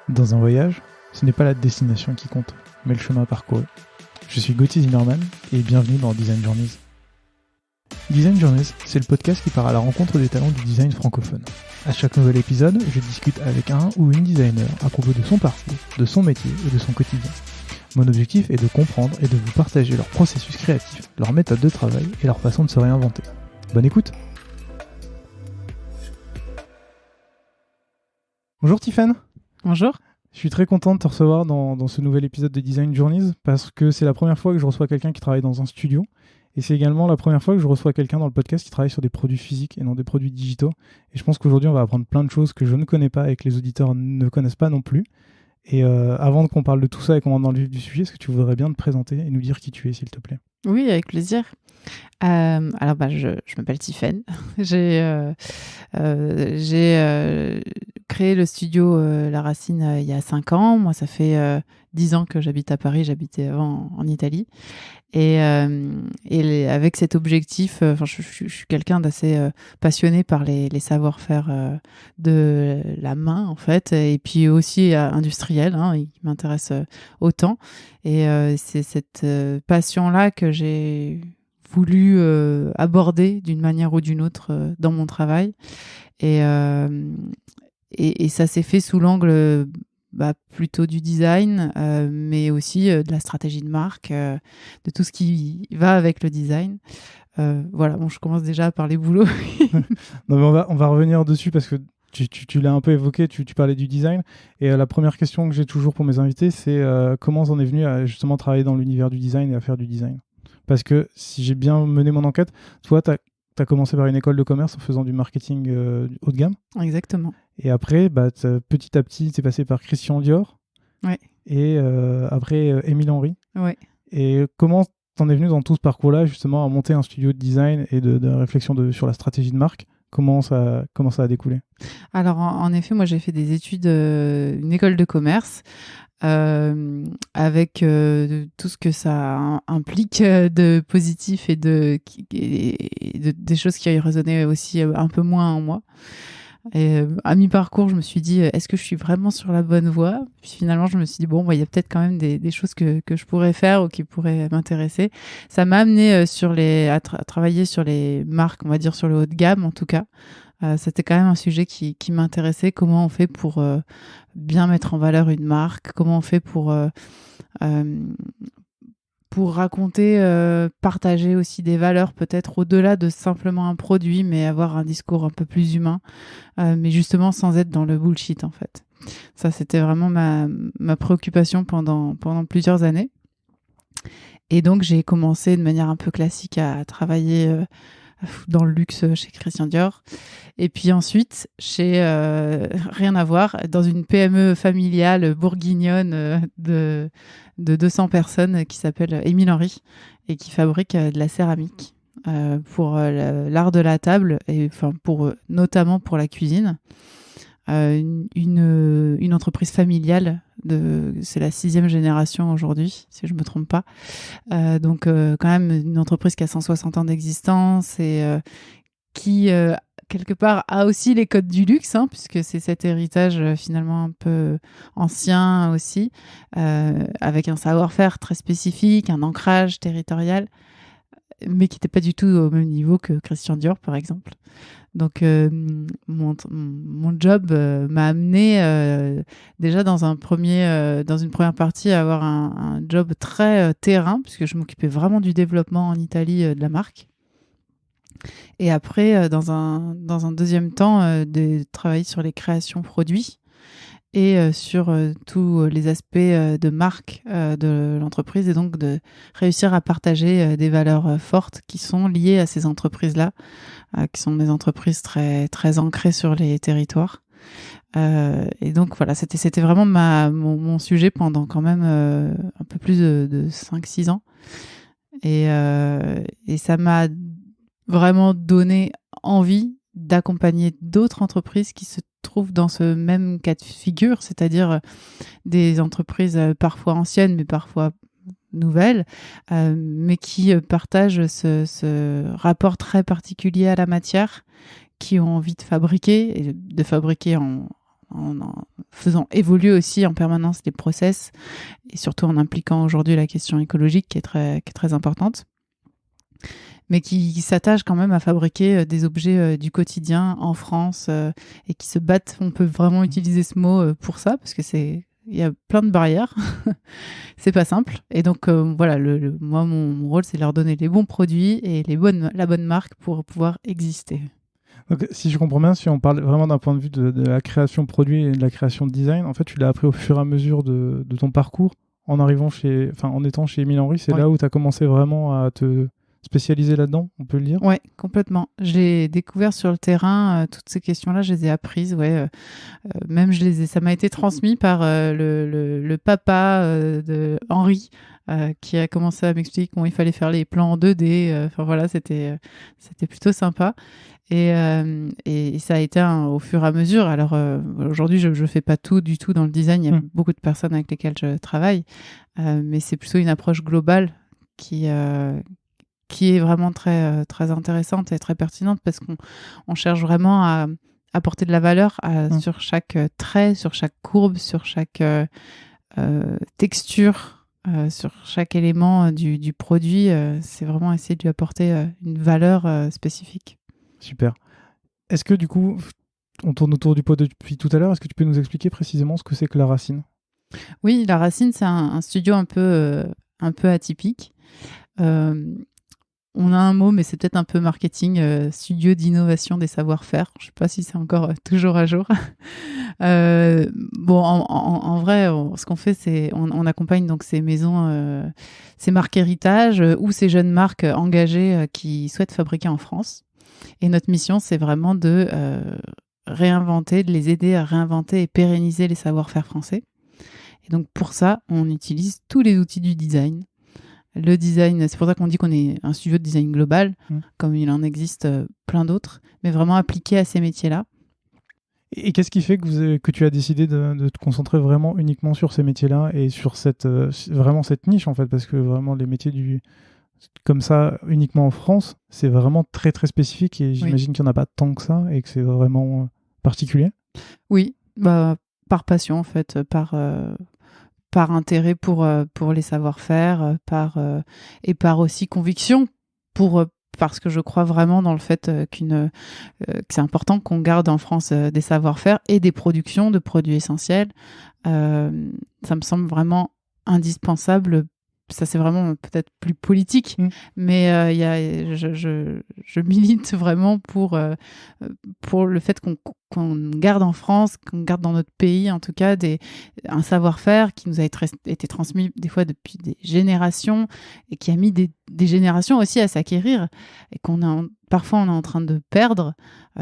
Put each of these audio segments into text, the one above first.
Dans un voyage, ce n'est pas la destination qui compte, mais le chemin parcouru. Je suis Gauthier Zimmerman et bienvenue dans Design Journeys. Design Journeys, c'est le podcast qui part à la rencontre des talents du design francophone. À chaque nouvel épisode, je discute avec un ou une designer à propos de son parcours, de son métier et de son quotidien. Mon objectif est de comprendre et de vous partager leur processus créatif, leur méthode de travail et leur façon de se réinventer. Bonne écoute! Bonjour Tiffaine. Bonjour. Je suis très content de te recevoir dans ce nouvel épisode de Design Journeys parce que c'est la première fois que je reçois quelqu'un qui travaille dans un studio et c'est également la première fois que je reçois quelqu'un dans le podcast qui travaille sur des produits physiques et non des produits digitaux. Et je pense qu'aujourd'hui on va apprendre plein de choses que je ne connais pas et que les auditeurs ne connaissent pas non plus. Et avant qu'on parle de tout ça et qu'on rentre dans le vif du sujet, est-ce que tu voudrais bien te présenter et nous dire qui tu es, s'il te plaît? Oui, avec plaisir. Je m'appelle Tiffaine. J'ai créé le studio La Racine il y a 5 ans. Moi, ça fait 10 ans que j'habite à Paris. J'habitais avant en Italie. Et avec cet objectif, je suis quelqu'un d'assez passionné par les savoir-faire de la main, en fait, et puis aussi industriel, qui m'intéresse autant. Et c'est cette passion-là que j'ai voulu aborder d'une manière ou d'une autre dans mon travail. Et ça s'est fait sous l'angle plutôt du design, mais aussi de la stratégie de marque, de tout ce qui va avec le design. Je commence déjà à parler boulot. Non, mais on va revenir dessus parce que tu l'as un peu évoqué, tu parlais du design. Et la première question que j'ai toujours pour mes invités, c'est comment on en est venu à justement travailler dans l'univers du design et à faire du design? Parce que si j'ai bien mené mon enquête, toi, tu as commencé par une école de commerce en faisant du marketing haut de gamme. Exactement. Et après, petit à petit, tu es passé par Christian Dior. Ouais. Et après, Émile Henry. Ouais. Et comment t'en es venu dans tout ce parcours-là, justement, à monter un studio de design et de réflexion sur la stratégie de marque? Comment ça a découlé? Alors, en effet, moi, j'ai fait des études, une école de commerce, avec tout ce que ça implique de positif et des choses qui résonnaient aussi un peu moins en moi. Et à mi-parcours, je me suis dit, est-ce que je suis vraiment sur la bonne voie? Puis finalement, je me suis dit, il y a peut-être quand même des choses que je pourrais faire ou qui pourraient m'intéresser. Ça m'a amené à travailler sur les marques, on va dire sur le haut de gamme en tout cas. C'était quand même un sujet qui m'intéressait. Comment on fait pour bien mettre en valeur une marque? Comment on fait pour raconter, partager aussi des valeurs, peut-être au-delà de simplement un produit, mais avoir un discours un peu plus humain, mais justement sans être dans le bullshit, en fait. Ça, c'était vraiment ma préoccupation pendant plusieurs années. Et donc, j'ai commencé de manière un peu classique à travailler dans le luxe chez Christian Dior. Et puis ensuite, chez rien à voir, dans une PME familiale bourguignonne de 200 personnes qui s'appelle Émile Henry et qui fabrique de la céramique pour l'art de la table et notamment pour la cuisine. Une entreprise familiale, c'est la 6e génération aujourd'hui, si je me trompe pas. Donc quand même une entreprise qui a 160 ans d'existence et qui quelque part a aussi les codes du luxe, puisque c'est cet héritage finalement un peu ancien aussi, avec un savoir-faire très spécifique, un ancrage territorial, mais qui n'était pas du tout au même niveau que Christian Dior, par exemple. Donc, mon job m'a amené déjà dans une première partie à avoir un job très terrain, puisque je m'occupais vraiment du développement en Italie de la marque. Et après, dans un deuxième temps, de travailler sur les créations produits et sur tous les aspects de marque de l'entreprise, et donc de réussir à partager des valeurs fortes qui sont liées à ces entreprises-là, qui sont des entreprises très, très ancrées sur les territoires. Et donc voilà, c'était vraiment mon sujet pendant quand même un peu plus de 5-6 ans. Et ça m'a vraiment donné envie d'accompagner d'autres entreprises qui se trouvent dans ce même cas de figure, c'est-à-dire des entreprises parfois anciennes, mais parfois nouvelles, mais qui partagent ce rapport très particulier à la matière, qui ont envie de fabriquer, et de fabriquer en faisant évoluer aussi en permanence les process et surtout en impliquant aujourd'hui la question écologique qui est très importante, mais qui s'attachent quand même à fabriquer des objets du quotidien en France et qui se battent. On peut vraiment utiliser ce mot pour ça parce que il y a plein de barrières. C'est pas simple. Et donc, voilà, moi, mon rôle, c'est de leur donner les bons produits et la bonne marque pour pouvoir exister. Donc, si je comprends bien, si on parle vraiment d'un point de vue de la création produit et de la création de design, en fait, tu l'as appris au fur et à mesure de ton parcours en étant chez Émile Henry. C'est là où tu as commencé vraiment à te spécialisé là-dedans, on peut le dire? Ouais, complètement. J'ai découvert sur le terrain toutes ces questions-là, je les ai apprises. Même ça m'a été transmis par le papa de Henri, qui a commencé à m'expliquer comment il fallait faire les plans en 2D. Enfin voilà, c'était plutôt sympa. Et ça a été au fur et à mesure. Alors aujourd'hui, je fais pas tout du tout dans le design. Il y a beaucoup de personnes avec lesquelles je travaille, mais c'est plutôt une approche globale qui est vraiment très, très intéressante et très pertinente parce qu'on cherche vraiment à apporter de la valeur sur chaque trait, sur chaque courbe, sur chaque texture, sur chaque élément du produit. C'est vraiment essayer de lui apporter une valeur spécifique. Super. Est-ce que du coup, on tourne autour du pot depuis tout à l'heure, est-ce que tu peux nous expliquer précisément ce que c'est que La Racine? Oui, La Racine, c'est un studio un peu atypique. On a un mot, mais c'est peut-être un peu marketing, studio d'innovation des savoir-faire. Je ne sais pas si c'est encore toujours à jour. En vrai, ce qu'on fait, c'est on accompagne donc ces maisons, ces marques héritage ou ces jeunes marques engagées qui souhaitent fabriquer en France. Et notre mission, c'est vraiment de réinventer, de les aider à réinventer et pérenniser les savoir-faire français. Et donc pour ça, on utilise tous les outils du design. Le design, c'est pour ça qu'on dit qu'on est un studio de design global, comme il en existe plein d'autres, mais vraiment appliqué à ces métiers-là. Et qu'est-ce qui fait que tu as décidé de te concentrer vraiment uniquement sur ces métiers-là et sur vraiment cette niche en fait, parce que vraiment les métiers comme ça uniquement en France, c'est vraiment très très spécifique et j'imagine qu'il n'y en a pas tant que ça et que c'est vraiment particulier. Oui, par passion en fait, par intérêt pour les savoir-faire, et par aussi conviction parce que je crois vraiment dans le fait que c'est important qu'on garde en France des savoir-faire et des productions de produits essentiels. Ça me semble vraiment indispensable. Ça, c'est vraiment peut-être plus politique, mais je milite vraiment pour le fait qu'on garde en France, qu'on garde dans notre pays, en tout cas, un savoir-faire qui nous a été transmis des fois depuis des générations et qui a mis des générations aussi à s'acquérir et parfois on est en train de perdre,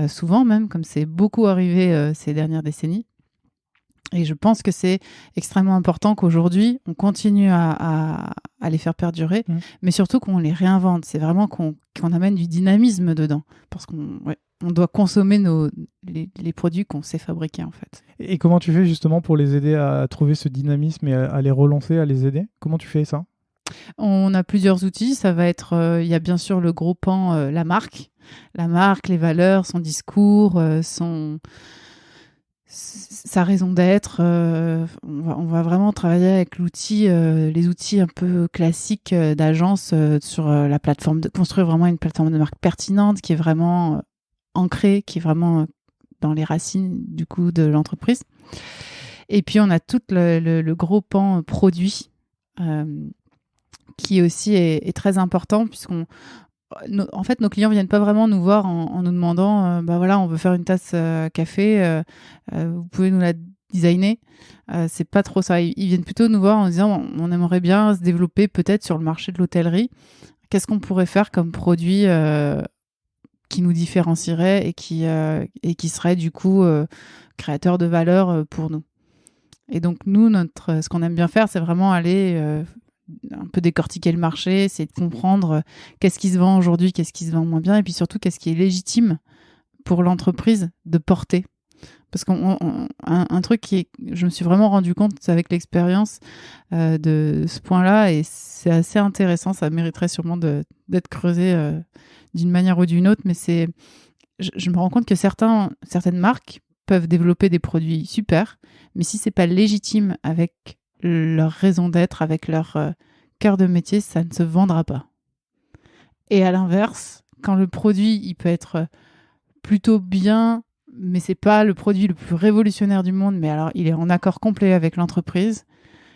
souvent même, comme c'est beaucoup arrivé ces dernières décennies. Et je pense que c'est extrêmement important qu'aujourd'hui, on continue à les faire perdurer, mais surtout qu'on les réinvente. C'est vraiment qu'on amène du dynamisme dedans. Parce qu'on doit consommer les produits qu'on sait fabriquer, en fait. Et comment tu fais justement pour les aider à trouver ce dynamisme et à les relancer, à les aider? Comment tu fais ça? On a plusieurs outils. Ça va être, il y a bien sûr le gros pan, la marque. La marque, les valeurs, son discours, sa raison d'être. On va vraiment travailler avec les outils un peu classiques d'agence sur la plateforme, construire vraiment une plateforme de marque pertinente qui est vraiment ancrée, qui est vraiment dans les racines du coup de l'entreprise. Et puis on a tout le gros pan produit qui aussi est très important en fait, nos clients viennent pas vraiment nous voir en nous demandant on veut faire une tasse café, vous pouvez nous la designer. C'est pas trop ça. Ils viennent plutôt nous voir en disant on aimerait bien se développer peut-être sur le marché de l'hôtellerie. Qu'est-ce qu'on pourrait faire comme produit qui nous différencierait et qui serait du coup créateur de valeur pour nous. Et donc nous, ce qu'on aime bien faire, c'est vraiment aller un peu décortiquer le marché, c'est de comprendre qu'est-ce qui se vend aujourd'hui, qu'est-ce qui se vend moins bien, et puis surtout qu'est-ce qui est légitime pour l'entreprise de porter. Parce qu'un truc je me suis vraiment rendu compte avec l'expérience de ce point-là, et c'est assez intéressant, ça mériterait sûrement d'être creusé d'une manière ou d'une autre, mais je me rends compte que certaines marques peuvent développer des produits super, mais si c'est pas légitime avec leur raison d'être, avec leur cœur de métier, ça ne se vendra pas. Et à l'inverse, quand le produit, il peut être plutôt bien, mais c'est pas le produit le plus révolutionnaire du monde, mais alors il est en accord complet avec l'entreprise,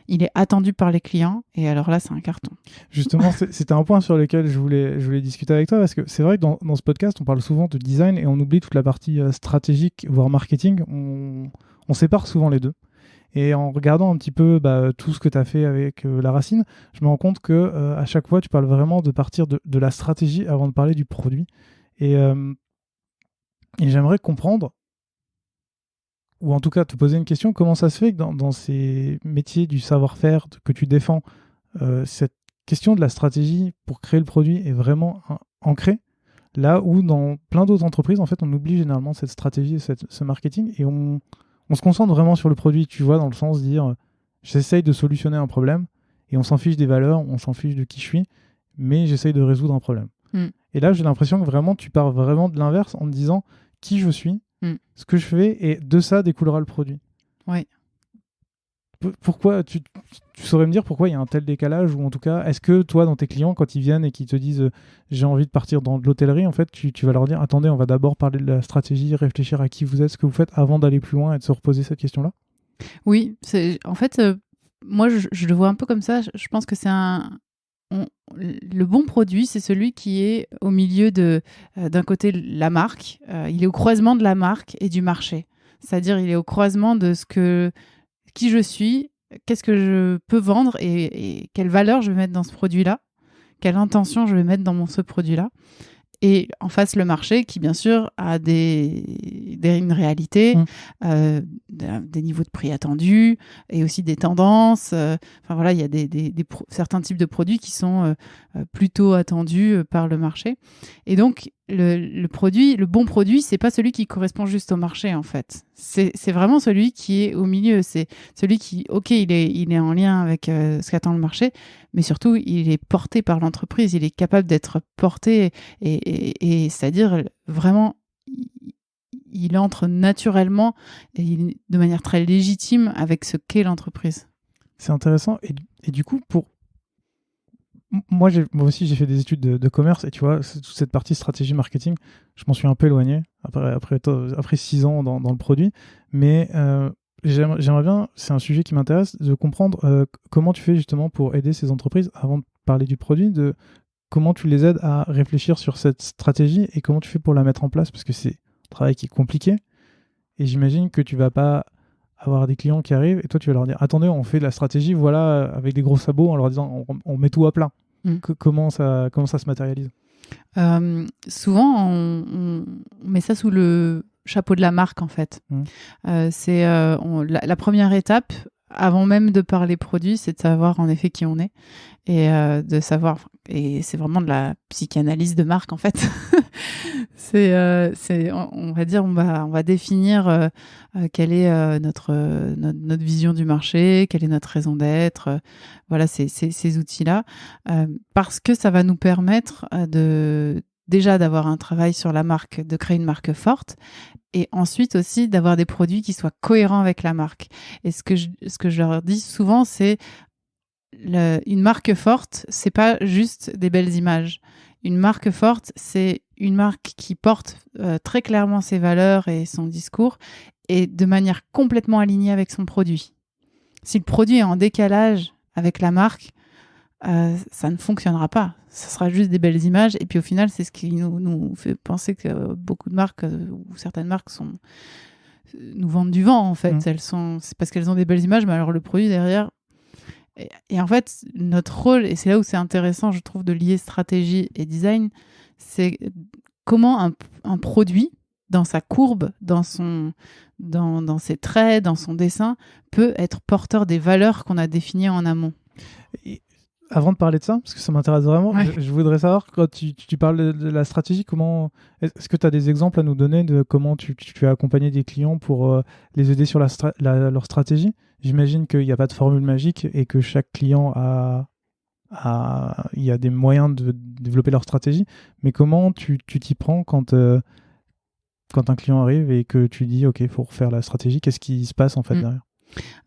il est attendu par les clients, et alors là, c'est un carton. Justement, c'était un point sur lequel je voulais discuter avec toi, parce que c'est vrai que dans ce podcast, on parle souvent de design et on oublie toute la partie stratégique, voire marketing. On sépare souvent les deux. Et en regardant un petit peu tout ce que tu as fait avec La Racine, je me rends compte que à chaque fois, tu parles vraiment de partir de la stratégie avant de parler du produit. Et j'aimerais comprendre, ou en tout cas te poser une question, comment ça se fait que dans ces métiers du savoir-faire que tu défends, cette question de la stratégie pour créer le produit est vraiment ancrée, là où dans plein d'autres entreprises, en fait, on oublie généralement cette stratégie, ce marketing, et on se concentre vraiment sur le produit, tu vois, dans le sens de dire, j'essaye de solutionner un problème, et on s'en fiche des valeurs, on s'en fiche de qui je suis, mais j'essaye de résoudre un problème. Et là, j'ai l'impression que vraiment, tu pars vraiment de l'inverse en te disant qui je suis, ce que je fais, et de ça découlera le produit. Oui. Pourquoi tu saurais me dire pourquoi il y a un tel décalage, ou en tout cas, est-ce que toi, dans tes clients, quand ils viennent et qu'ils te disent j'ai envie de partir dans de l'hôtellerie, en fait, tu vas leur dire attendez, on va d'abord parler de la stratégie, réfléchir à qui vous êtes, ce que vous faites, avant d'aller plus loin et de se reposer cette question-là? Oui, en fait, moi, je le vois un peu comme ça. Je pense que c'est le bon produit, c'est celui qui est au milieu d'un côté la marque, il est au croisement de la marque et du marché. C'est-à-dire, il est au croisement de qui je suis, qu'est-ce que je peux vendre et quelle valeur je vais mettre dans ce produit-là, quelle intention je vais mettre dans ce produit-là. Et en face, le marché qui, bien sûr, a une réalité, des niveaux de prix attendus et aussi des tendances. Enfin voilà, il y a certains types de produits qui sont plutôt attendus par le marché. Et donc, le bon produit, c'est pas celui qui correspond juste au marché, en fait. C'est vraiment celui qui est au milieu. C'est celui qui, ok, il est en lien avec ce qu'attend le marché, mais surtout, il est porté par l'entreprise. Il est capable d'être porté et c'est-à-dire vraiment, il entre naturellement et de manière très légitime avec ce qu'est l'entreprise. C'est intéressant. Et du coup, moi aussi, j'ai fait des études de commerce, et tu vois, toute cette partie stratégie marketing, je m'en suis un peu éloigné après 6 ans dans le produit. Mais j'aimerais bien, c'est un sujet qui m'intéresse, de comprendre comment tu fais justement pour aider ces entreprises, avant de parler du produit, de comment tu les aides à réfléchir sur cette stratégie et comment tu fais pour la mettre en place, parce que c'est un travail qui est compliqué. Et j'imagine que tu vas pas avoir des clients qui arrivent et toi tu vas leur dire attendez, on fait de la stratégie, voilà, avec des gros sabots, en leur disant on met tout à plat. Comment ça se matérialise? Souvent on met ça sous le chapeau de la marque, en fait. C'est la première étape avant même de parler produit, c'est de savoir en effet qui on est et de savoir, et c'est vraiment de la psychanalyse de marque, en fait. On va dire, on va définir quelle est notre vision du marché, quelle est notre raison d'être, voilà, ces outils-là, parce que ça va nous permettre déjà d'avoir un travail sur la marque, de créer une marque forte, et ensuite aussi d'avoir des produits qui soient cohérents avec la marque. Et ce que je leur dis souvent, c'est une marque forte, c'est pas juste des belles images. Une marque forte, c'est une marque qui porte très clairement ses valeurs et son discours, et de manière complètement alignée avec son produit. Si le produit est en décalage avec la marque, ça ne fonctionnera pas. Ça sera juste des belles images, et puis au final, c'est ce qui nous fait penser que beaucoup de marques, ou certaines marques, nous vendent du vent, en fait. C'est parce qu'elles ont des belles images, mais alors le produit derrière... Et en fait, notre rôle, et c'est là où c'est intéressant, je trouve, de lier stratégie et design, c'est comment un produit, dans sa courbe, dans ses traits, dans son dessin, peut être porteur des valeurs qu'on a définies en amont. Et avant de parler de ça, parce que ça m'intéresse vraiment, ouais. je voudrais savoir, quand tu parles de la stratégie, est-ce que tu as des exemples à nous donner de comment tu as accompagné des clients pour les aider sur leur stratégie? J'imagine qu'il n'y a pas de formule magique et que chaque client il y a des moyens de développer leur stratégie, mais comment tu t'y prends quand quand un client arrive et que tu dis, OK, il faut refaire la stratégie, qu'est-ce qui se passe en fait derrière?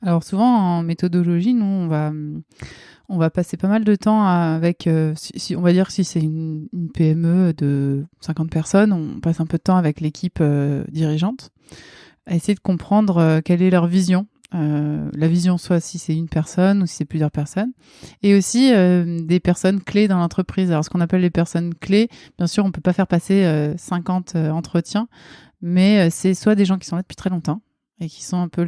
Alors souvent en méthodologie, nous on va passer pas mal de temps avec, on va dire si c'est une PME de 50 personnes, on passe un peu de temps avec l'équipe dirigeante à essayer de comprendre quelle est leur vision. La vision, soit si c'est une personne ou si c'est plusieurs personnes, et aussi des personnes clés dans l'entreprise. Alors ce qu'on appelle les personnes clés, bien sûr, on peut pas faire passer 50 entretiens, mais c'est soit des gens qui sont là depuis très longtemps et qui sont un peu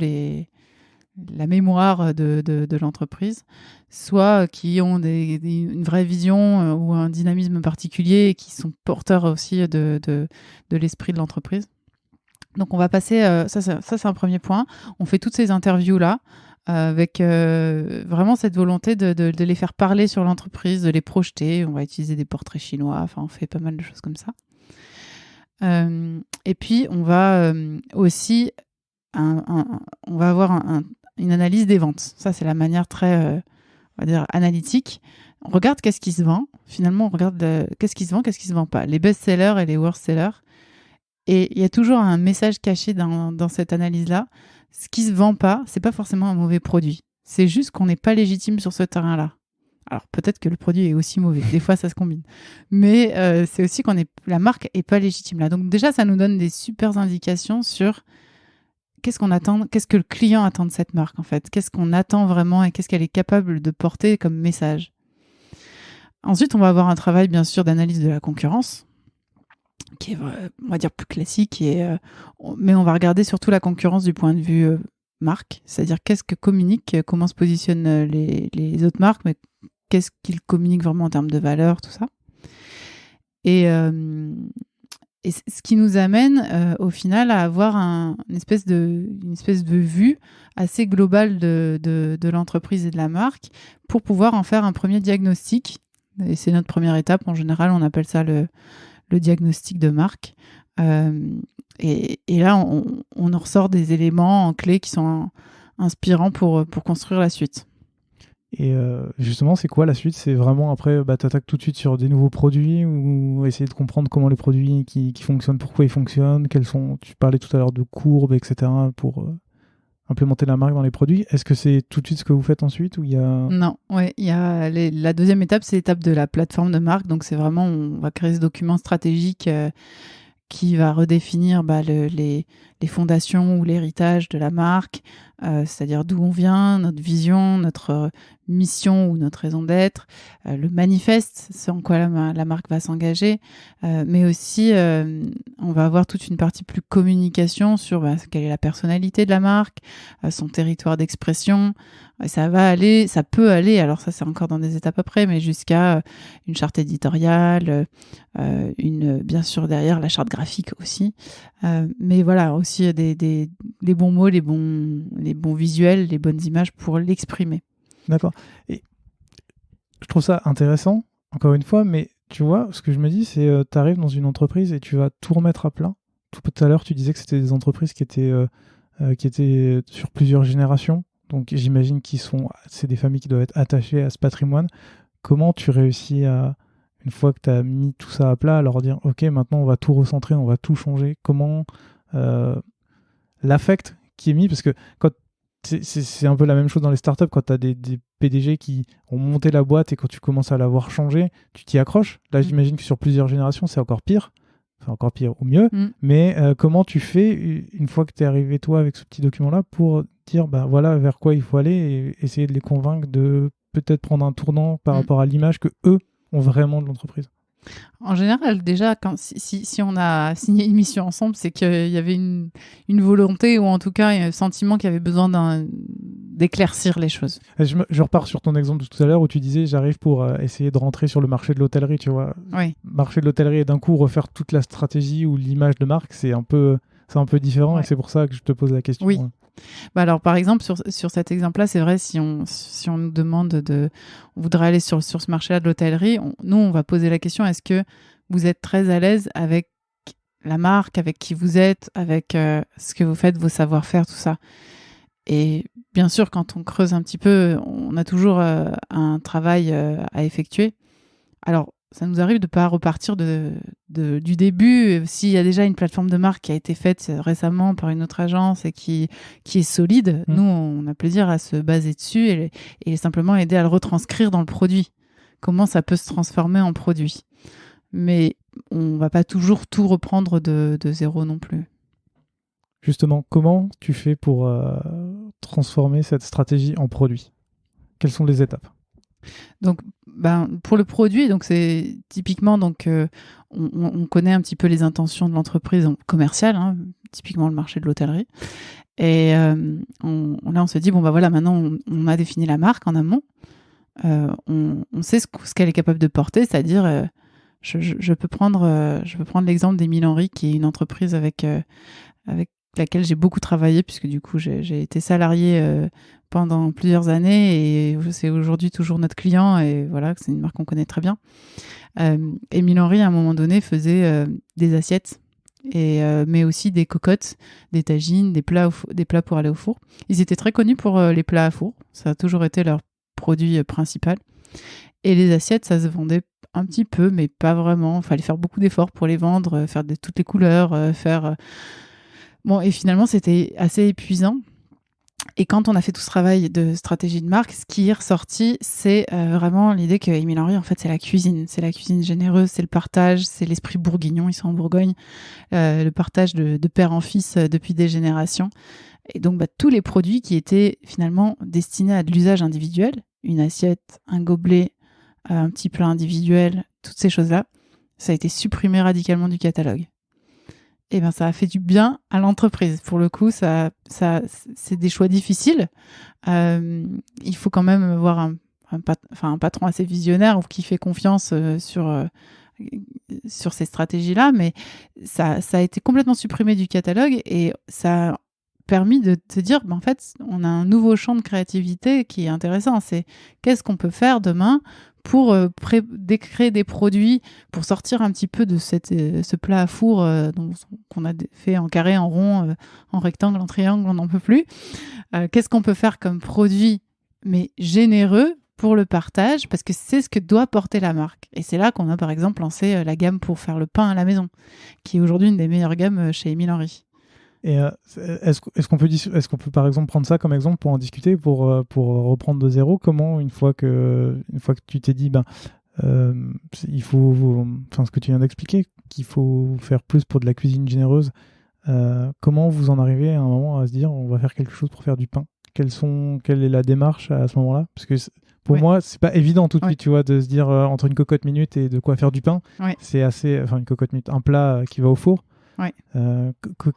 la mémoire de l'entreprise, soit qui ont une vraie vision ou un dynamisme particulier et qui sont porteurs aussi de l'esprit de l'entreprise. Donc on va passer, ça c'est un premier point. On fait toutes ces interviews-là avec vraiment cette volonté de les faire parler sur l'entreprise, de les projeter. On va utiliser des portraits chinois, enfin on fait pas mal de choses comme ça. Et puis on va aussi, on va avoir une analyse des ventes. Ça c'est la manière très, on va dire, analytique. On regarde qu'est-ce qui se vend. Finalement on regarde qu'est-ce qui se vend, qu'est-ce qui se vend pas. Les best-sellers et les worst-sellers. Et il y a toujours un message caché dans cette analyse-là. Ce qui se vend pas, c'est pas forcément un mauvais produit. C'est juste qu'on n'est pas légitime sur ce terrain-là. Alors peut-être que le produit est aussi mauvais. Des fois, ça se combine. Mais c'est aussi la marque est pas légitime là. Donc déjà, ça nous donne des super indications sur qu'est-ce qu'on attend, qu'est-ce que le client attend de cette marque en fait. Qu'est-ce qu'on attend vraiment et qu'est-ce qu'elle est capable de porter comme message. Ensuite, on va avoir un travail bien sûr d'analyse de la concurrence, qui est, on va dire, plus classique. Mais on va regarder surtout la concurrence du point de vue marque, c'est-à-dire qu'est-ce que communiquent, comment se positionnent les autres marques, mais qu'est-ce qu'ils communiquent vraiment en termes de valeur, tout ça. Et ce qui nous amène au final à avoir une espèce de vue assez globale de l'entreprise et de la marque pour pouvoir en faire un premier diagnostic. Et c'est notre première étape. En général, on appelle ça le diagnostic de marque. Et là, on en ressort des éléments clés qui sont inspirants pour construire la suite. Et justement, c'est quoi la suite? C'est vraiment après, t'attaques tout de suite sur des nouveaux produits ou essayer de comprendre comment les produits qui fonctionnent, pourquoi ils fonctionnent, tu parlais tout à l'heure de courbes, etc. pour implémenter la marque dans les produits. Est-ce que c'est tout de suite ce que vous faites ensuite ou il y a... Non, ouais, il y a la deuxième étape, c'est l'étape de la plateforme de marque. Donc c'est vraiment, on va créer ce document stratégique qui va redéfinir les fondations ou l'héritage de la marque, c'est-à-dire d'où on vient, notre vision, notre mission ou notre raison d'être, le manifeste, c'est en quoi la marque va s'engager, mais aussi on va avoir toute une partie plus communication sur quelle est la personnalité de la marque, son territoire d'expression. Ça peut aller, alors ça c'est encore dans des étapes après, mais jusqu'à une charte éditoriale, bien sûr derrière la charte graphique aussi, mais voilà, aussi les bons mots, les bons visuels, les bonnes images pour l'exprimer. D'accord. Et je trouve ça intéressant, encore une fois, mais tu vois, ce que je me dis, c'est tu arrives dans une entreprise et tu vas tout remettre à plat. Tout à l'heure, tu disais que c'était des entreprises qui étaient sur plusieurs générations. Donc j'imagine c'est des familles qui doivent être attachées à ce patrimoine. Comment tu réussis une fois que tu as mis tout ça à plat, à leur dire ok, maintenant on va tout recentrer, on va tout changer? Comment l'affect qui est mis, parce que c'est un peu la même chose dans les startups, quand tu as des PDG qui ont monté la boîte et quand tu commences à la voir changer, tu t'y accroches. Là, j'imagine que sur plusieurs générations, c'est encore pire. Enfin, encore pire ou mieux. Mais comment tu fais une fois que tu es arrivé, toi, avec ce petit document-là, pour dire, voilà vers quoi il faut aller et essayer de les convaincre de peut-être prendre un tournant par rapport à l'image que eux ont vraiment de l'entreprise? En général, déjà, si on a signé une mission ensemble, c'est qu'il y avait une volonté ou en tout cas un sentiment qu'il y avait besoin d'éclaircir les choses. Je repars sur ton exemple de tout à l'heure où tu disais j'arrive pour essayer de rentrer sur le marché de l'hôtellerie, tu vois. Oui. Marché de l'hôtellerie et d'un coup refaire toute la stratégie ou l'image de marque, c'est un peu différent, et c'est pour ça que je te pose la question. Oui. Alors par exemple sur cet exemple-là, c'est vrai, si on nous demande on voudrait aller sur ce marché-là de l'hôtellerie, nous on va poser la question, est-ce que vous êtes très à l'aise avec la marque, avec qui vous êtes, avec ce que vous faites, vos savoir-faire, tout ça? Et bien sûr, quand on creuse un petit peu, on a toujours un travail à effectuer. Alors ça nous arrive de pas repartir du début. S'il y a déjà une plateforme de marque qui a été faite récemment par une autre agence et qui est solide, nous, on a plaisir à se baser dessus et simplement aider à le retranscrire dans le produit. Comment ça peut se transformer en produit. Mais on va pas toujours tout reprendre de zéro non plus. Justement, comment tu fais pour transformer cette stratégie en produit ? Quelles sont les étapes ? Donc, pour le produit, donc c'est typiquement, on connaît un petit peu les intentions de l'entreprise commerciale, hein, typiquement le marché de l'hôtellerie. Et on se dit, maintenant on a défini la marque en amont. On sait ce qu'elle est capable de porter, c'est-à-dire, je peux prendre l'exemple d'Émile Henry, qui est une entreprise avec laquelle j'ai beaucoup travaillé, puisque du coup j'ai été salariée pendant plusieurs années et c'est aujourd'hui toujours notre client, et voilà, c'est une marque qu'on connaît très bien. Émile Henry, à un moment donné, faisait des assiettes, mais aussi des cocottes, des tagines, des plats pour aller au four. Ils étaient très connus pour les plats à four, ça a toujours été leur produit principal. Et les assiettes, ça se vendait un petit peu, mais pas vraiment. Il fallait faire beaucoup d'efforts pour les vendre, faire de toutes les couleurs, Bon, et finalement, c'était assez épuisant. Et quand on a fait tout ce travail de stratégie de marque, ce qui est ressorti, c'est vraiment l'idée que Émile Henry, en fait, c'est la cuisine. C'est la cuisine généreuse, c'est le partage, c'est l'esprit bourguignon, ils sont en Bourgogne, le partage de père en fils depuis des générations. Et donc, tous les produits qui étaient finalement destinés à de l'usage individuel, une assiette, un gobelet, un petit plat individuel, toutes ces choses-là, ça a été supprimé radicalement du catalogue. Et ça a fait du bien à l'entreprise. Pour le coup, ça, c'est des choix difficiles. Il faut quand même avoir un patron assez visionnaire ou qui fait confiance sur ces stratégies-là. Mais ça a été complètement supprimé du catalogue et ça a permis de te dire, en fait, on a un nouveau champ de créativité qui est intéressant. C'est qu'est-ce qu'on peut faire demain pour créer des produits, pour sortir un petit peu de ce plat à four qu'on a fait en carré, en rond, en rectangle, en triangle, on n'en peut plus. Qu'est-ce qu'on peut faire comme produit, mais généreux pour le partage, parce que c'est ce que doit porter la marque. Et c'est là qu'on a par exemple lancé la gamme pour faire le pain à la maison, qui est aujourd'hui une des meilleures gammes chez Émile Henry. Et est-ce qu'on peut par exemple prendre ça comme exemple pour en discuter, pour reprendre de zéro? Comment, une fois que tu t'es dit, il faut, ce que tu viens d'expliquer, qu'il faut faire plus pour de la cuisine généreuse, comment vous en arrivez à un moment à se dire, on va faire quelque chose pour faire du pain? Quelle est la démarche à ce moment-là? Parce que pour moi, c'est pas évident tout de suite, tu vois, de se dire entre une cocotte minute et de quoi faire du pain. Ouais. C'est assez, une cocotte minute, un plat qui va au four. Ouais.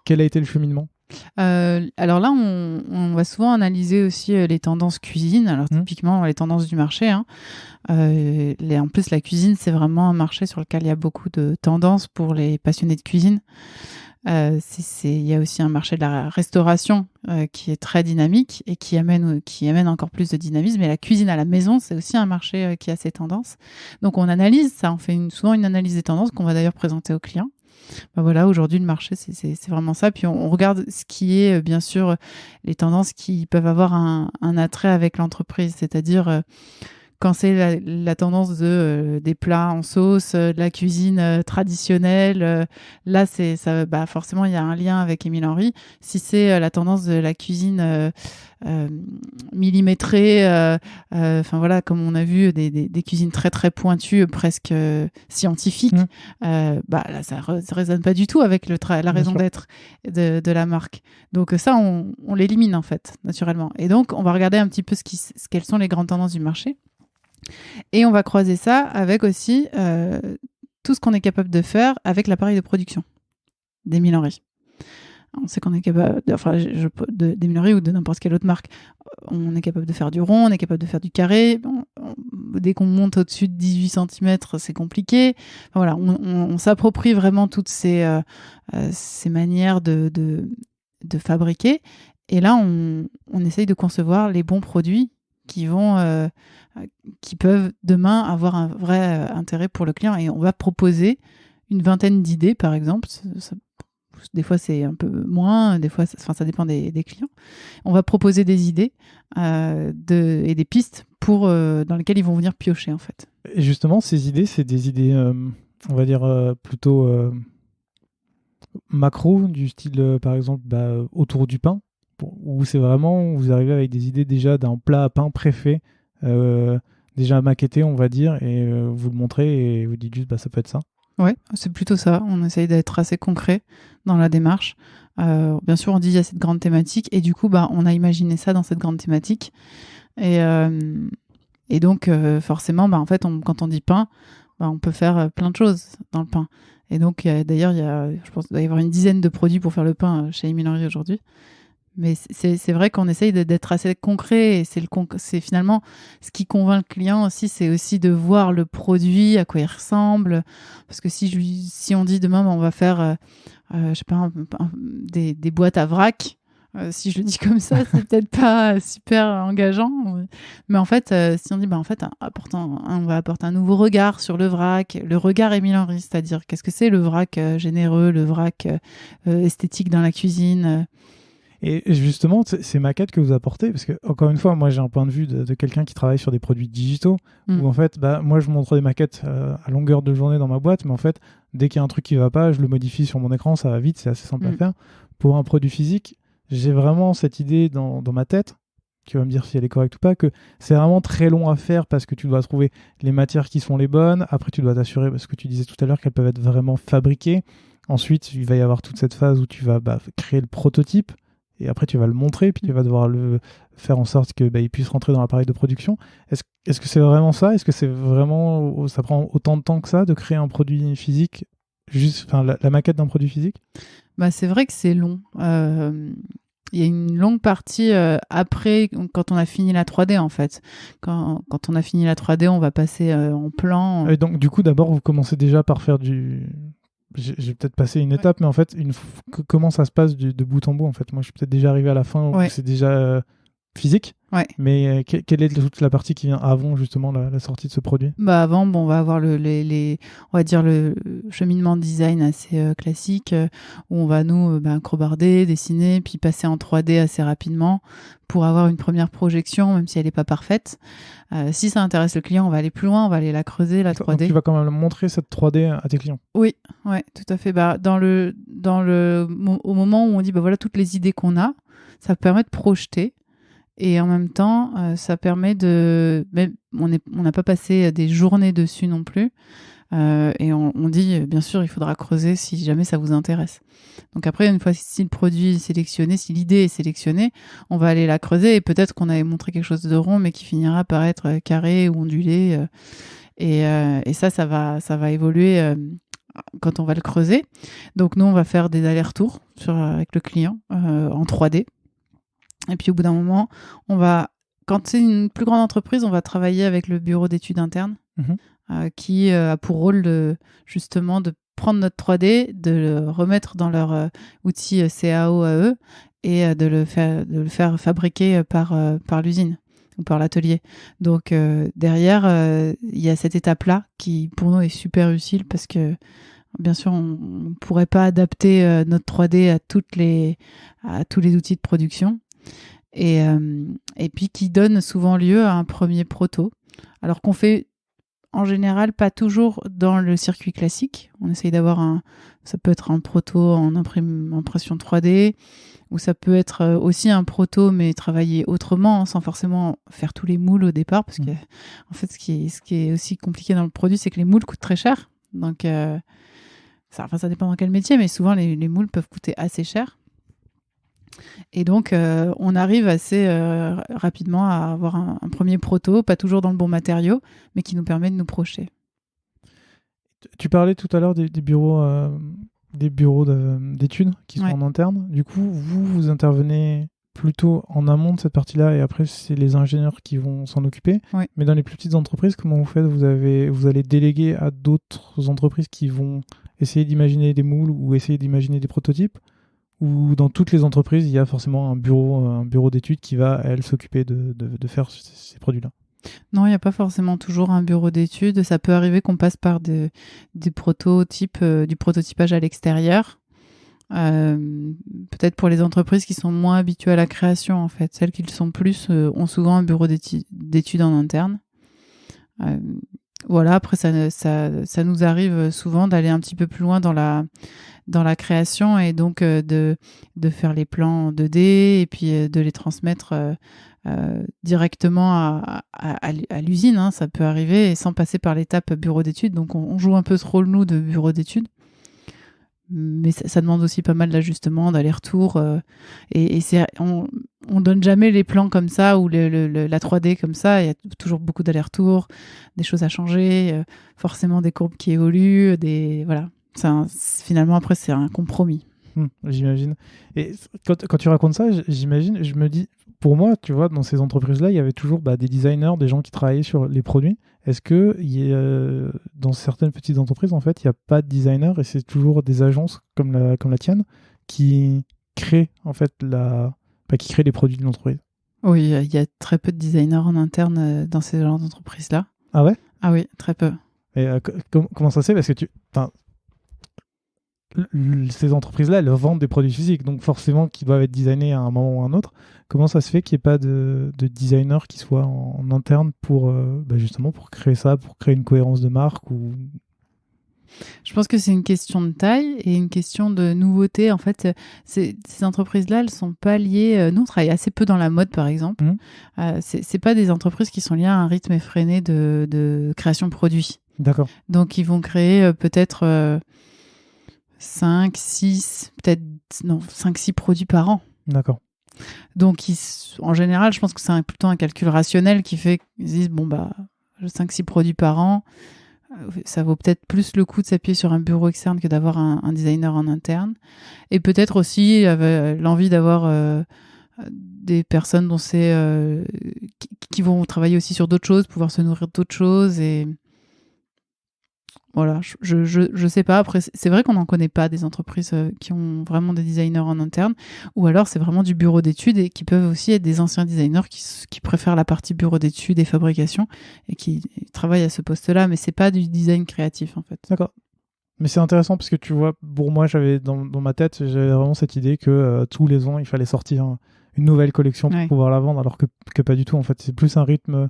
Quel a été le cheminement? Alors là, on va souvent analyser aussi les tendances cuisine. Alors typiquement, les tendances du marché. En plus, la cuisine, c'est vraiment un marché sur lequel il y a beaucoup de tendances pour les passionnés de cuisine. Il y a aussi un marché de la restauration qui est très dynamique et qui amène encore plus de dynamisme. Et la cuisine à la maison, c'est aussi un marché qui a ces tendances. Donc on analyse ça, on fait souvent une analyse des tendances qu'on va d'ailleurs présenter aux clients. Voilà, aujourd'hui, le marché, c'est vraiment ça. Puis on regarde ce qui est, bien sûr, les tendances qui peuvent avoir un attrait avec l'entreprise. C'est-à-dire, quand c'est la tendance des plats en sauce, de la cuisine traditionnelle, là, forcément, il y a un lien avec Émile Henry. Si c'est la tendance de la cuisine millimétrée, voilà, comme on a vu, des cuisines très, très pointues, presque scientifiques, là, ça résonne pas du tout avec la raison d'être de la marque. Donc ça, on l'élimine, en fait, naturellement. Et donc, on va regarder un petit peu quelles sont les grandes tendances du marché. Et on va croiser ça avec aussi tout ce qu'on est capable de faire avec l'appareil de production d'Émile Henry. On sait qu'on est capable, d'Émile Henry ou de n'importe quelle autre marque, on est capable de faire du rond, on est capable de faire du carré. Dès qu'on monte au-dessus de 18 cm, c'est compliqué. Voilà, on s'approprie vraiment toutes ces manières de fabriquer. Et là, on essaye de concevoir les bons produits qui peuvent demain avoir un vrai intérêt pour le client. Et on va proposer une vingtaine d'idées, par exemple. Des fois, c'est un peu moins. Des fois, ça dépend des clients. On va proposer des idées et des pistes dans lesquelles ils vont venir piocher, en fait. Et justement, ces idées, c'est des idées, on va dire, plutôt macro, du style, par exemple, autour du pain, où c'est vraiment, vous arrivez avec des idées déjà d'un plat à pain préfet, déjà maquetté, on va dire, et vous le montrez et vous dites juste, ça peut être ça. Ouais, c'est plutôt ça. On essaye d'être assez concret dans la démarche. Bien sûr, on dit il y a cette grande thématique, et du coup, on a imaginé ça dans cette grande thématique. Et donc, forcément, en fait, quand on dit pain, on peut faire plein de choses dans le pain. Et donc, d'ailleurs, je pense qu'il doit y avoir une dizaine de produits pour faire le pain chez Émile Henry aujourd'hui. Mais c'est vrai qu'on essaye d'être assez concret. Et c'est finalement ce qui convainc le client aussi, c'est aussi de voir le produit, à quoi il ressemble. Parce que si on dit demain, on va faire, je sais pas, des boîtes à vrac. Si je le dis comme ça, c'est peut-être pas super engageant. Mais en fait, si on dit, en fait, on va apporter un nouveau regard sur le vrac, le regard Émile Henry, c'est-à-dire qu'est-ce que c'est le vrac généreux, le vrac esthétique dans la cuisine. Et justement, ces maquettes que vous apportez, parce que, encore une fois, moi j'ai un point de vue de quelqu'un qui travaille sur des produits digitaux, où en fait, moi je montre des maquettes à longueur de journée dans ma boîte, mais en fait, dès qu'il y a un truc qui va pas, je le modifie sur mon écran, ça va vite, c'est assez simple à faire. Pour un produit physique, j'ai vraiment cette idée dans ma tête, qui va me dire si elle est correcte ou pas, que c'est vraiment très long à faire parce que tu dois trouver les matières qui sont les bonnes, après tu dois t'assurer, parce que tu disais tout à l'heure qu'elles peuvent être vraiment fabriquées, ensuite il va y avoir toute cette phase où tu vas créer le prototype, et après tu vas le montrer, puis tu vas devoir le faire en sorte qu'il puisse rentrer dans l'appareil de production. Est-ce que c'est vraiment ça ? Est-ce que c'est vraiment, ça prend autant de temps que ça de créer un produit physique, la maquette d'un produit physique ? C'est vrai que c'est long. Il y a une longue partie après, quand on a fini la 3D, en fait. Quand on a fini la 3D, on va passer en plan. Et donc, du coup, d'abord, vous commencez déjà par faire du... J'ai peut-être passé une étape, mais en fait, comment ça se passe de bout en bout, en fait ? Moi, je suis peut-être déjà arrivé à la fin où c'est déjà physique. Ouais. Mais quelle est toute la partie qui vient avant justement la sortie de ce produit ? Avant, on va avoir on va dire le cheminement de design assez classique, où on va nous crobarder, dessiner, puis passer en 3D assez rapidement pour avoir une première projection, même si elle n'est pas parfaite. Si ça intéresse le client, on va aller plus loin, on va aller la creuser, la 3D. Donc tu vas quand même montrer cette 3D à tes clients ? Oui, ouais, tout à fait. Au moment où on dit voilà toutes les idées qu'on a, ça permet de projeter. Et en même temps, ça permet on n'a pas passé des journées dessus non plus. Et on dit, bien sûr, il faudra creuser si jamais ça vous intéresse. Donc après, une fois si le produit est sélectionné, si l'idée est sélectionnée, on va aller la creuser. Et peut-être qu'on avait montré quelque chose de rond, mais qui finira par être carré ou ondulé. Et ça va évoluer quand on va le creuser. Donc nous, on va faire des allers-retours avec le client en 3D. Et puis au bout d'un moment, quand c'est une plus grande entreprise, on va travailler avec le bureau d'études internes qui a pour rôle justement de prendre notre 3D, de le remettre dans leur outil CAO à eux et de le faire fabriquer par l'usine ou par l'atelier. Donc derrière, il y a cette étape-là qui pour nous est super utile parce que bien sûr, on ne pourrait pas adapter notre 3D à tous les outils de production. Et puis qui donne souvent lieu à un premier proto. Alors qu'on fait en général pas toujours dans le circuit classique. On essaye d'avoir ça peut être un proto en impression 3D, ou ça peut être aussi un proto mais travaillé autrement, sans forcément faire tous les moules au départ, parce que en fait ce qui est aussi compliqué dans le produit, c'est que les moules coûtent très cher. Donc ça dépend dans quel métier, mais souvent les moules peuvent coûter assez cher. Et donc, on arrive assez rapidement à avoir un premier proto, pas toujours dans le bon matériau, mais qui nous permet de nous projeter. Tu parlais tout à l'heure des bureaux d'études qui sont en interne. Du coup, vous intervenez plutôt en amont de cette partie-là et après, c'est les ingénieurs qui vont s'en occuper. Ouais. Mais dans les plus petites entreprises, comment vous faites ? Vous allez déléguer à d'autres entreprises qui vont essayer d'imaginer des moules ou essayer d'imaginer des prototypes ? Ou dans toutes les entreprises, il y a forcément un bureau d'études qui va, elle, s'occuper de faire ces produits-là ? Non, il n'y a pas forcément toujours un bureau d'études. Ça peut arriver qu'on passe par du prototypage à l'extérieur. Peut-être pour les entreprises qui sont moins habituées à la création, en fait. Celles qui le sont plus ont souvent un bureau d'études en interne. Voilà, après, ça nous arrive souvent d'aller un petit peu plus loin dans la création et donc de faire les plans 2D et puis de les transmettre directement à l'usine. Hein, ça peut arriver et sans passer par l'étape bureau d'études. Donc, on joue un peu ce rôle, nous, de bureau d'études. Mais ça demande aussi pas mal d'ajustements, d'aller-retour. Et on donne jamais les plans comme ça ou la 3D comme ça. Il y a toujours beaucoup d'aller-retour, des choses à changer, forcément des courbes qui évoluent. Voilà. Finalement, après, c'est un compromis. J'imagine. Et quand tu racontes ça, j'imagine, je me dis, pour moi, tu vois, dans ces entreprises-là, il y avait toujours des designers, des gens qui travaillaient sur les produits. Est-ce que dans certaines petites entreprises, en fait, il n'y a pas de designer et c'est toujours des agences comme la tienne qui créent, en fait, qui créent les produits de l'entreprise? Oui, il y a très peu de designers en interne dans ces genres d'entreprises-là. Ah ouais? Ah oui, très peu. Et comment ça se fait? Parce que ces entreprises-là, elles vendent des produits physiques, donc forcément qui doivent être designés à un moment ou à un autre. Comment ça se fait qu'il n'y ait pas de designer qui soit en interne pour justement pour créer ça, pour créer une cohérence de marque ou... Je pense que c'est une question de taille et une question de nouveauté. En fait, ces entreprises-là, elles ne sont pas liées... Nous, on travaille assez peu dans la mode, par exemple. C'est pas des entreprises qui sont liées à un rythme effréné de création de produits. D'accord. Donc, ils vont créer peut-être 5, 6 produits par an. D'accord. Donc, en général, je pense que c'est plutôt un calcul rationnel qui fait qu'ils disent, 5-6 produits par an, ça vaut peut-être plus le coup de s'appuyer sur un bureau externe que d'avoir un designer en interne. Et peut-être aussi l'envie d'avoir des personnes dont qui vont travailler aussi sur d'autres choses, pouvoir se nourrir d'autres choses. Et voilà, je sais pas. Après, c'est vrai qu'on n'en connaît pas des entreprises qui ont vraiment des designers en interne, ou alors c'est vraiment du bureau d'études et qui peuvent aussi être des anciens designers qui préfèrent la partie bureau d'études et fabrication et qui travaillent à ce poste-là, mais c'est pas du design créatif en fait. D'accord. Mais c'est intéressant parce que tu vois, pour moi, j'avais dans ma tête, j'avais vraiment cette idée que tous les ans, il fallait sortir une nouvelle collection pour pouvoir la vendre, alors que pas du tout en fait. C'est plus un rythme,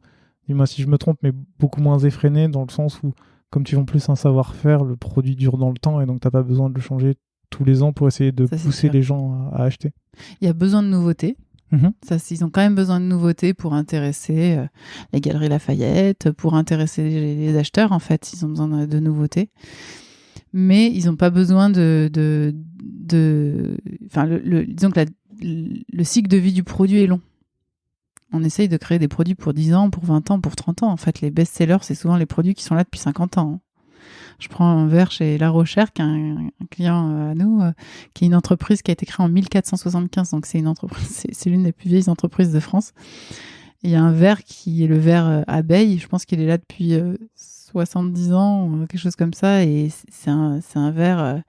dis-moi si je me trompe, mais beaucoup moins effréné dans le sens où comme tu vends plus un savoir-faire, le produit dure dans le temps et donc tu n'as pas besoin de le changer tous les ans pour essayer de pousser les gens à acheter. Il y a besoin de nouveautés. Ils ont quand même besoin de nouveautés pour intéresser les Galeries Lafayette, pour intéresser les acheteurs. En fait, ils ont besoin de nouveautés. Mais ils n'ont pas besoin disons que le cycle de vie du produit est long. On essaye de créer des produits pour 10 ans, pour 20 ans, pour 30 ans. En fait, les best-sellers, c'est souvent les produits qui sont là depuis 50 ans. Je prends un verre chez La Rochère, qui est un client à nous, qui est une entreprise qui a été créée en 1475. Donc, c'est une entreprise, c'est l'une des plus vieilles entreprises de France. Et il y a un verre qui est le verre abeille. Je pense qu'il est là depuis 70 ans, quelque chose comme ça. Et c'est un verre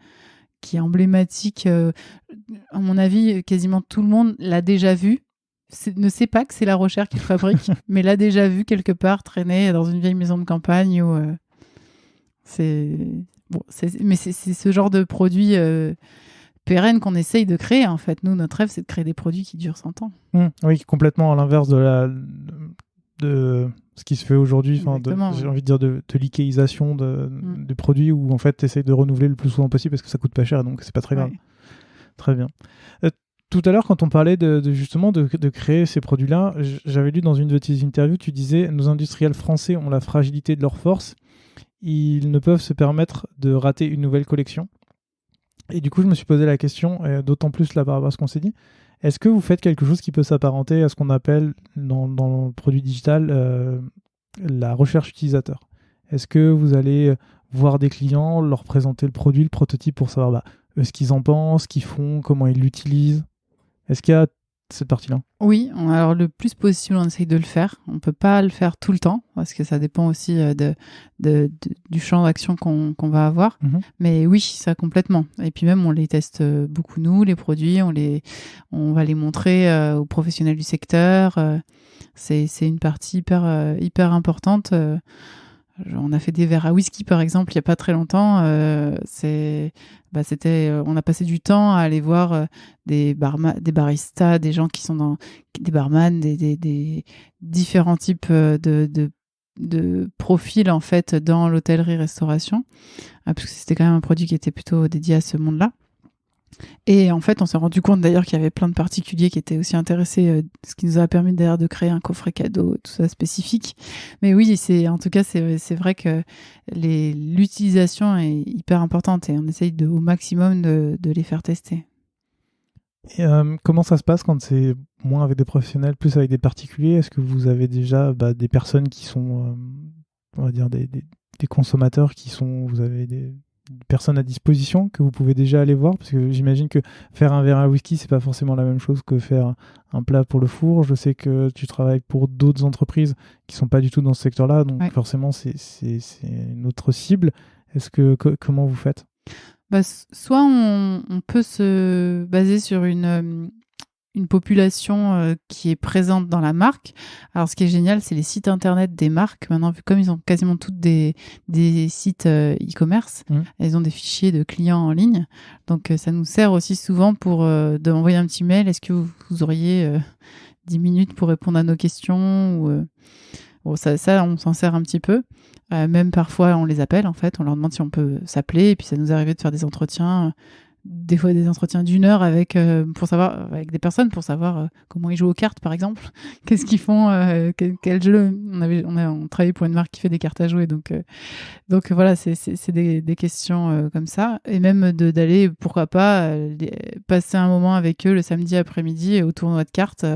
qui est emblématique. À mon avis, quasiment tout le monde l'a déjà vu. Ne sait pas que c'est La Rochère qui le fabrique, mais l'a déjà vu quelque part traîner dans une vieille maison de campagne où mais c'est ce genre de produit pérenne qu'on essaye de créer en fait. Nous, notre rêve, c'est de créer des produits qui durent 100 ans. Oui, complètement à l'inverse de ce qui se fait aujourd'hui, j'ai envie de dire de l'icéisation des produits où en fait tu essayes de renouveler le plus souvent possible parce que ça coûte pas cher, donc c'est pas très grave. Très bien. Tout à l'heure, quand on parlait justement de créer ces produits-là, j'avais lu dans une de tes interviews, tu disais « Nos industriels français ont la fragilité de leur force. Ils ne peuvent se permettre de rater une nouvelle collection. » Et du coup, je me suis posé la question, d'autant plus là par rapport à ce qu'on s'est dit, est-ce que vous faites quelque chose qui peut s'apparenter à ce qu'on appelle dans le produit digital la recherche utilisateur? Est-ce que vous allez voir des clients, leur présenter le produit, le prototype pour savoir ce qu'ils en pensent, ce qu'ils font, comment ils l'utilisent? Est-ce qu'il y a cette partie-là? Oui, alors le plus possible, on essaye de le faire. On ne peut pas le faire tout le temps, parce que ça dépend aussi du champ d'action qu'on va avoir. Mais oui, ça complètement. Et puis même, on les teste beaucoup, nous, les produits. On va les montrer aux professionnels du secteur. C'est une partie hyper importante. On a fait des verres à whisky, par exemple, il n'y a pas très longtemps. On a passé du temps à aller voir des baristas, des gens qui sont des barman, des différents types de profils, en fait, dans l'hôtellerie-restauration, parce que c'était quand même un produit qui était plutôt dédié à ce monde-là. Et en fait, on s'est rendu compte d'ailleurs qu'il y avait plein de particuliers qui étaient aussi intéressés, ce qui nous a permis d'ailleurs de créer un coffret cadeau, tout ça spécifique. Mais oui, c'est vrai que l'utilisation est hyper importante et on essaye au maximum de les faire tester. Et, comment ça se passe quand c'est moins avec des professionnels, plus avec des particuliers? Est-ce que vous avez déjà des personnes qui sont, on va dire, des consommateurs vous avez des personnes à disposition que vous pouvez déjà aller voir? Parce que j'imagine que faire un verre à whisky, c'est pas forcément la même chose que faire un plat pour le four. Je sais que tu travailles pour d'autres entreprises qui sont pas du tout dans ce secteur-là, donc forcément c'est une autre cible. Comment vous faites? Soit on peut se baser sur une population qui est présente dans la marque. Alors, ce qui est génial, c'est les sites internet des marques. Maintenant, comme ils ont quasiment toutes des sites e-commerce, elles ont des fichiers de clients en ligne. Donc, ça nous sert aussi souvent pour d'envoyer un petit mail. Est-ce que vous auriez 10 minutes pour répondre à nos questions Bon, ça, on s'en sert un petit peu. Même parfois, on les appelle, en fait. On leur demande si on peut s'appeler. Et puis, ça nous est arrivé de faire des entretiens, des fois des entretiens d'1 heure avec des personnes pour savoir comment ils jouent aux cartes, par exemple. Qu'est-ce qu'ils font, quel jeu. On travaillait pour une marque qui fait des cartes à jouer. Donc voilà, c'est des questions comme ça. Et même d'aller, pourquoi pas, passer un moment avec eux le samedi après-midi au tournoi de cartes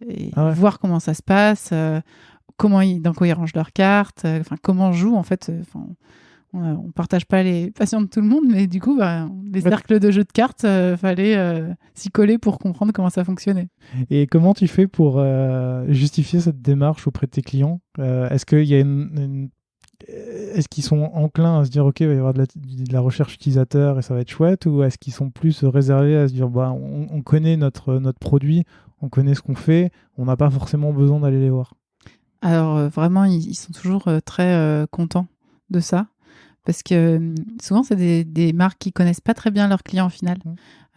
et voir comment ça se passe. Dans quoi ils rangent leurs cartes, comment jouent, en fait. On partage pas les passions de tout le monde, mais du coup, les cercles de jeux de cartes, fallait s'y coller pour comprendre comment ça fonctionnait. Et comment tu fais pour justifier cette démarche auprès de tes clients? Est-ce qu'il y a est-ce qu'ils sont enclins à se dire, OK, il va y avoir de la recherche utilisateur et ça va être chouette, ou est-ce qu'ils sont plus réservés à se dire, on connaît notre produit, on connaît ce qu'on fait, on n'a pas forcément besoin d'aller les voir? Alors vraiment, ils sont toujours très contents de ça, parce que souvent c'est des marques qui connaissent pas très bien leurs clients au final.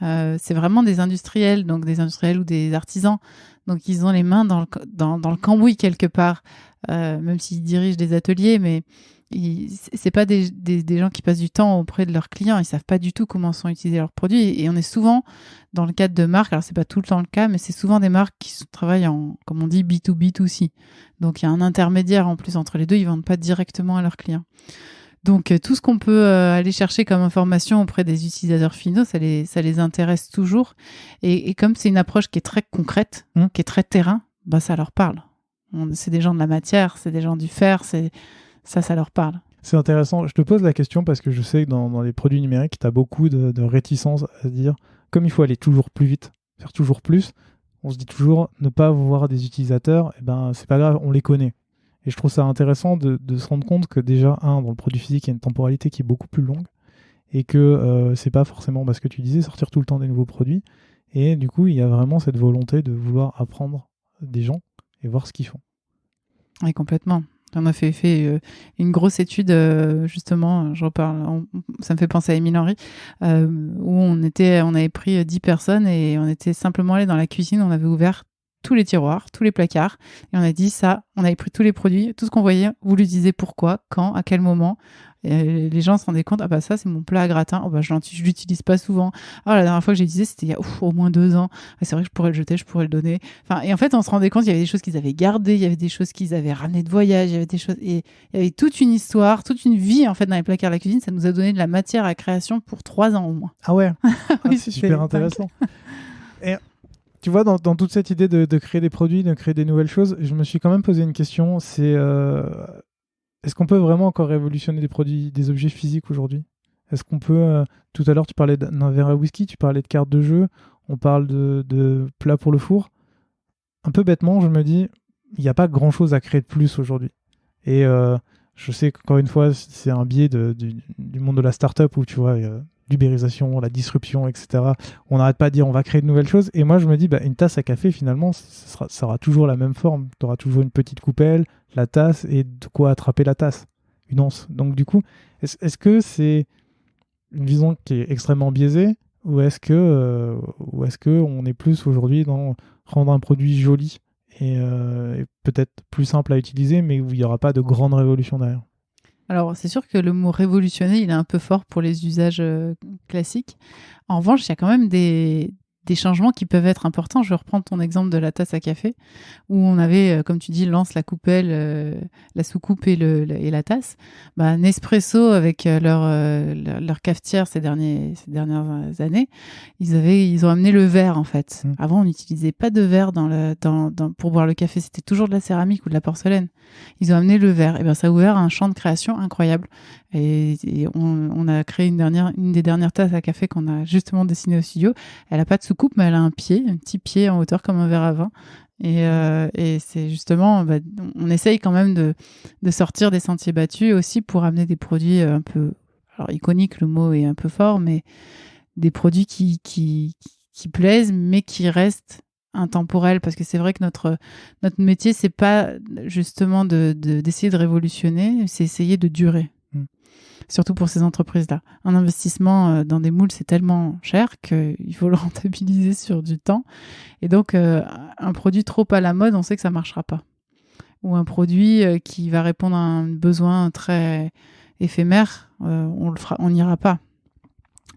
C'est vraiment des industriels, donc des industriels ou des artisans, donc ils ont les mains dans le cambouis quelque part, même s'ils dirigent des ateliers, mais c'est pas des gens qui passent du temps auprès de leurs clients. Ils savent pas du tout comment sont utilisés leurs produits, et on est souvent dans le cadre de marques, alors c'est pas tout le temps le cas, mais c'est souvent des marques qui travaillent en, comme on dit, B2B2C. Donc il y a un intermédiaire en plus entre les deux, ils vendent pas directement à leurs clients. Donc tout ce qu'on peut aller chercher comme information auprès des utilisateurs finaux, ça les intéresse toujours. Et comme c'est une approche qui est très concrète, qui est très terrain, ça leur parle. C'est des gens de la matière, c'est des gens du fer, ça leur parle. C'est intéressant. Je te pose la question parce que je sais que dans les produits numériques, tu as beaucoup de réticence à se dire, comme il faut aller toujours plus vite, faire toujours plus, on se dit toujours, ne pas voir des utilisateurs, c'est pas grave, on les connaît. Et je trouve ça intéressant de se rendre compte que déjà, dans le produit physique, il y a une temporalité qui est beaucoup plus longue, et que c'est pas forcément, parce que tu disais, sortir tout le temps des nouveaux produits. Et du coup, il y a vraiment cette volonté de vouloir apprendre des gens et voir ce qu'ils font. Oui, complètement. On a fait une grosse étude, justement, j'en parle, ça me fait penser à Émile Henry, où on avait pris 10 personnes et on était simplement allé dans la cuisine, on avait ouvert tous les tiroirs, tous les placards, et on a dit ça, on avait pris tous les produits, tout ce qu'on voyait, vous l'utilisez pourquoi, quand, à quel moment. Et les gens se rendaient compte, ça c'est mon plat à gratin, je l'utilise pas souvent. La dernière fois que j'ai utilisé, c'était il y a au moins 2 ans. C'est vrai que je pourrais le jeter, je pourrais le donner. Et en fait, on se rendait compte, il y avait des choses qu'ils avaient gardées, il y avait des choses qu'ils avaient ramenées de voyage, il y avait des choses, et il y avait toute une histoire, toute une vie en fait dans les placards de la cuisine. Ça nous a donné de la matière à création pour 3 ans au moins. Ah ouais. Oui, c'est super intéressant. Et tu vois, dans toute cette idée de créer des produits, de créer des nouvelles choses, je me suis quand même posé une question, c'est est-ce qu'on peut vraiment encore révolutionner des produits, des objets physiques aujourd'hui? Est-ce qu'on peut... tout à l'heure, tu parlais d'un verre à whisky, tu parlais de cartes de jeu, on parle de plats pour le four. Un peu bêtement, je me dis, il n'y a pas grand-chose à créer de plus aujourd'hui. Et je sais qu'encore une fois, c'est un biais du monde de la start-up où, tu vois, l'ubérisation, la disruption, etc. On n'arrête pas de dire on va créer de nouvelles choses. Et moi, je me dis, une tasse à café, finalement, ça aura toujours la même forme. Tu auras toujours une petite coupelle, la tasse et de quoi attraper la tasse. une once. Donc du coup, est-ce que c'est une vision qui est extrêmement biaisée ou est-ce que on est plus aujourd'hui dans rendre un produit joli et peut-être plus simple à utiliser, mais où il n'y aura pas de grande révolution derrière? Alors, c'est sûr que le mot révolutionner, il est un peu fort pour les usages classiques. En revanche, il y a quand même des changements qui peuvent être importants. Je vais reprendre ton exemple de la tasse à café, où on avait, comme tu dis, l'anse, la coupelle, la soucoupe et la tasse. Bah, Nespresso, avec leur cafetière ces dernières années, ils ont amené le verre, en fait. Avant, on n'utilisait pas de verre pour boire le café. C'était toujours de la céramique ou de la porcelaine. Ils ont amené le verre. Et ben, ça a ouvert un champ de création incroyable. Et on a créé une des dernières tasses à café qu'on a justement dessinées au studio. Elle n'a pas de soucoupe, mais elle a un petit pied en hauteur comme un verre à vin. Et c'est justement, on essaye quand même de sortir des sentiers battus aussi pour amener des produits un peu, alors iconiques, le mot est un peu fort, mais des produits qui plaisent, mais qui restent intemporels, parce que c'est vrai que notre métier, c'est pas justement d'essayer de révolutionner, c'est essayer de durer. Surtout pour ces entreprises-là. Un investissement dans des moules, c'est tellement cher qu'il faut le rentabiliser sur du temps. Et donc, un produit trop à la mode, on sait que ça ne marchera pas. Ou un produit qui va répondre à un besoin très éphémère, on n'ira pas.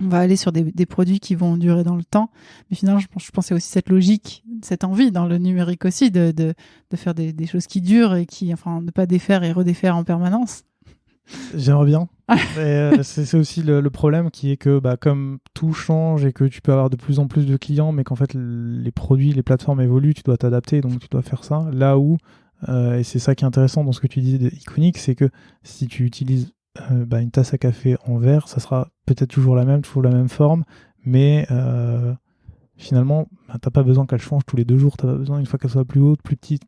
On va aller sur des produits qui vont durer dans le temps. Mais finalement, je pensais aussi cette logique, cette envie dans le numérique aussi de faire des choses qui durent et ne pas défaire et redéfaire en permanence. J'aimerais bien. Mais c'est aussi le problème qui est que comme tout change et que tu peux avoir de plus en plus de clients, mais qu'en fait les produits, les plateformes évoluent, tu dois t'adapter, donc tu dois faire ça. Là où, et c'est ça qui est intéressant dans ce que tu disais d'Iconic, c'est que si tu utilises une tasse à café en verre, ça sera peut-être toujours la même forme, mais finalement, t'as pas besoin qu'elle change tous les 2 jours, t'as pas besoin une fois qu'elle soit plus haute, plus petite,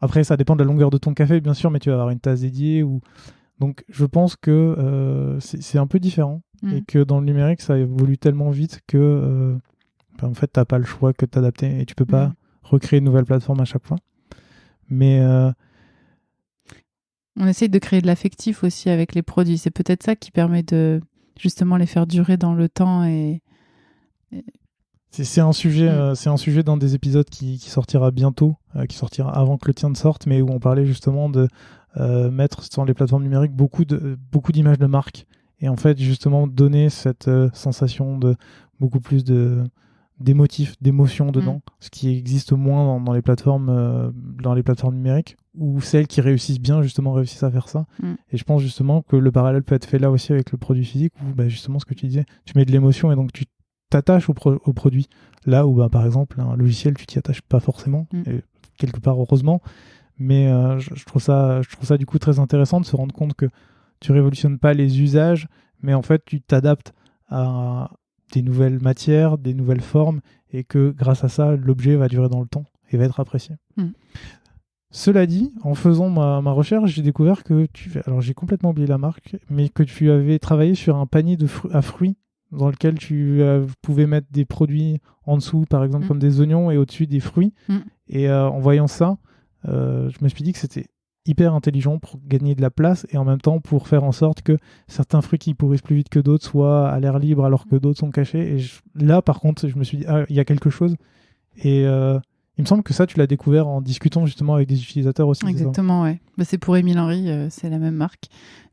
Après, ça dépend de la longueur de ton café, bien sûr, mais tu vas avoir une tasse dédiée ou... Donc, je pense que c'est un peu différent et que dans le numérique, ça évolue tellement vite que en fait, t'as pas le choix que de t'adapter et tu peux pas recréer une nouvelle plateforme à chaque fois. Mais on essaye de créer de l'affectif aussi avec les produits. C'est peut-être ça qui permet de justement les faire durer dans le temps c'est un sujet d'un des épisodes qui sortira bientôt, qui sortira avant que le tien ne sorte, mais où on parlait justement de mettre sur les plateformes numériques beaucoup d'images de marque et en fait justement donner cette sensation de beaucoup plus d'émotion dedans, ce qui existe moins dans les plateformes numériques, où celles qui réussissent bien justement réussissent à faire ça. Et je pense justement que le parallèle peut être fait là aussi avec le produit physique, où justement ce que tu disais, tu mets de l'émotion et donc tu t'attaches au produit, là où par exemple un logiciel tu t'y attaches pas forcément, et quelque part heureusement. Mais je trouve ça du coup très intéressant de se rendre compte que tu révolutionnes pas les usages, mais en fait tu t'adaptes à des nouvelles matières, des nouvelles formes, et que grâce à ça, l'objet va durer dans le temps et va être apprécié. Cela dit, en faisant ma recherche, j'ai découvert que alors j'ai complètement oublié la marque, mais que tu avais travaillé sur un panier à fruits dans lequel tu pouvais mettre des produits en dessous, par exemple comme des oignons, et au-dessus des fruits. Et en voyant ça, je me suis dit que c'était hyper intelligent pour gagner de la place et en même temps pour faire en sorte que certains fruits qui pourrissent plus vite que d'autres soient à l'air libre alors que d'autres sont cachés. Et là, par contre, je me suis dit, il y a quelque chose. Et il me semble que ça, tu l'as découvert en discutant justement avec des utilisateurs aussi. Exactement, ouais. C'est pour Émile Henry, c'est la même marque.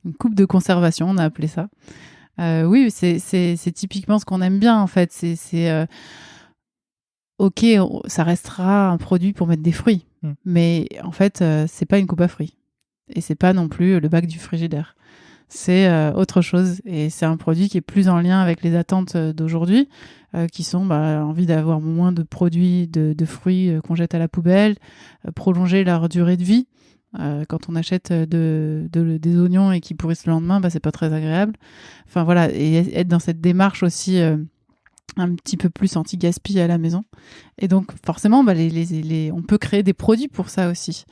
Une coupe de conservation, on a appelé ça. Oui, c'est typiquement ce qu'on aime bien, en fait. Ok, ça restera un produit pour mettre des fruits. Mais en fait, c'est pas une coupe à fruits. Et c'est pas non plus le bac du frigidaire. C'est autre chose. Et c'est un produit qui est plus en lien avec les attentes d'aujourd'hui, qui sont envie d'avoir moins de produits, de fruits qu'on jette à la poubelle, prolonger leur durée de vie. Quand on achète des oignons et qui pourrissent le lendemain, c'est pas très agréable. Enfin voilà, et être dans cette démarche aussi un petit peu plus anti-gaspi à la maison. Et donc forcément, on peut créer des produits pour ça aussi.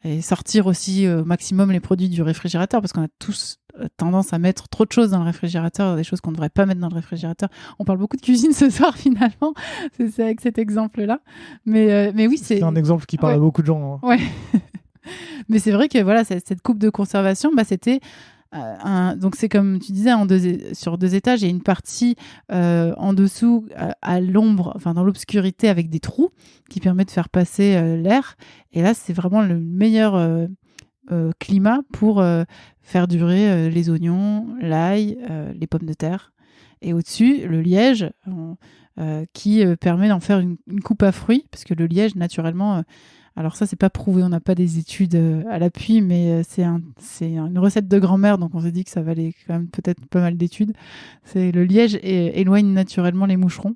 Et sortir aussi au maximum les produits du réfrigérateur, parce qu'on a tous tendance à mettre trop de choses dans le réfrigérateur, des choses qu'on ne devrait pas mettre dans le réfrigérateur. On parle beaucoup de cuisine ce soir finalement, c'est avec cet exemple-là. Mais oui, c'est un exemple qui parle à beaucoup de gens. Ouais. Mais c'est vrai que voilà, cette coupe de conservation, c'était donc c'est comme tu disais, sur 2 étages, il y a une partie en dessous à l'ombre, enfin dans l'obscurité avec des trous qui permet de faire passer l'air. Et là, c'est vraiment le meilleur climat pour faire durer les oignons, l'ail, les pommes de terre. Et au-dessus, le liège qui permet d'en faire une coupe à fruits, parce que le liège, naturellement, alors ça, c'est pas prouvé, on n'a pas des études à l'appui, mais c'est une recette de grand-mère, donc on s'est dit que ça valait quand même peut-être pas mal d'études. C'est le liège éloigne naturellement les moucherons,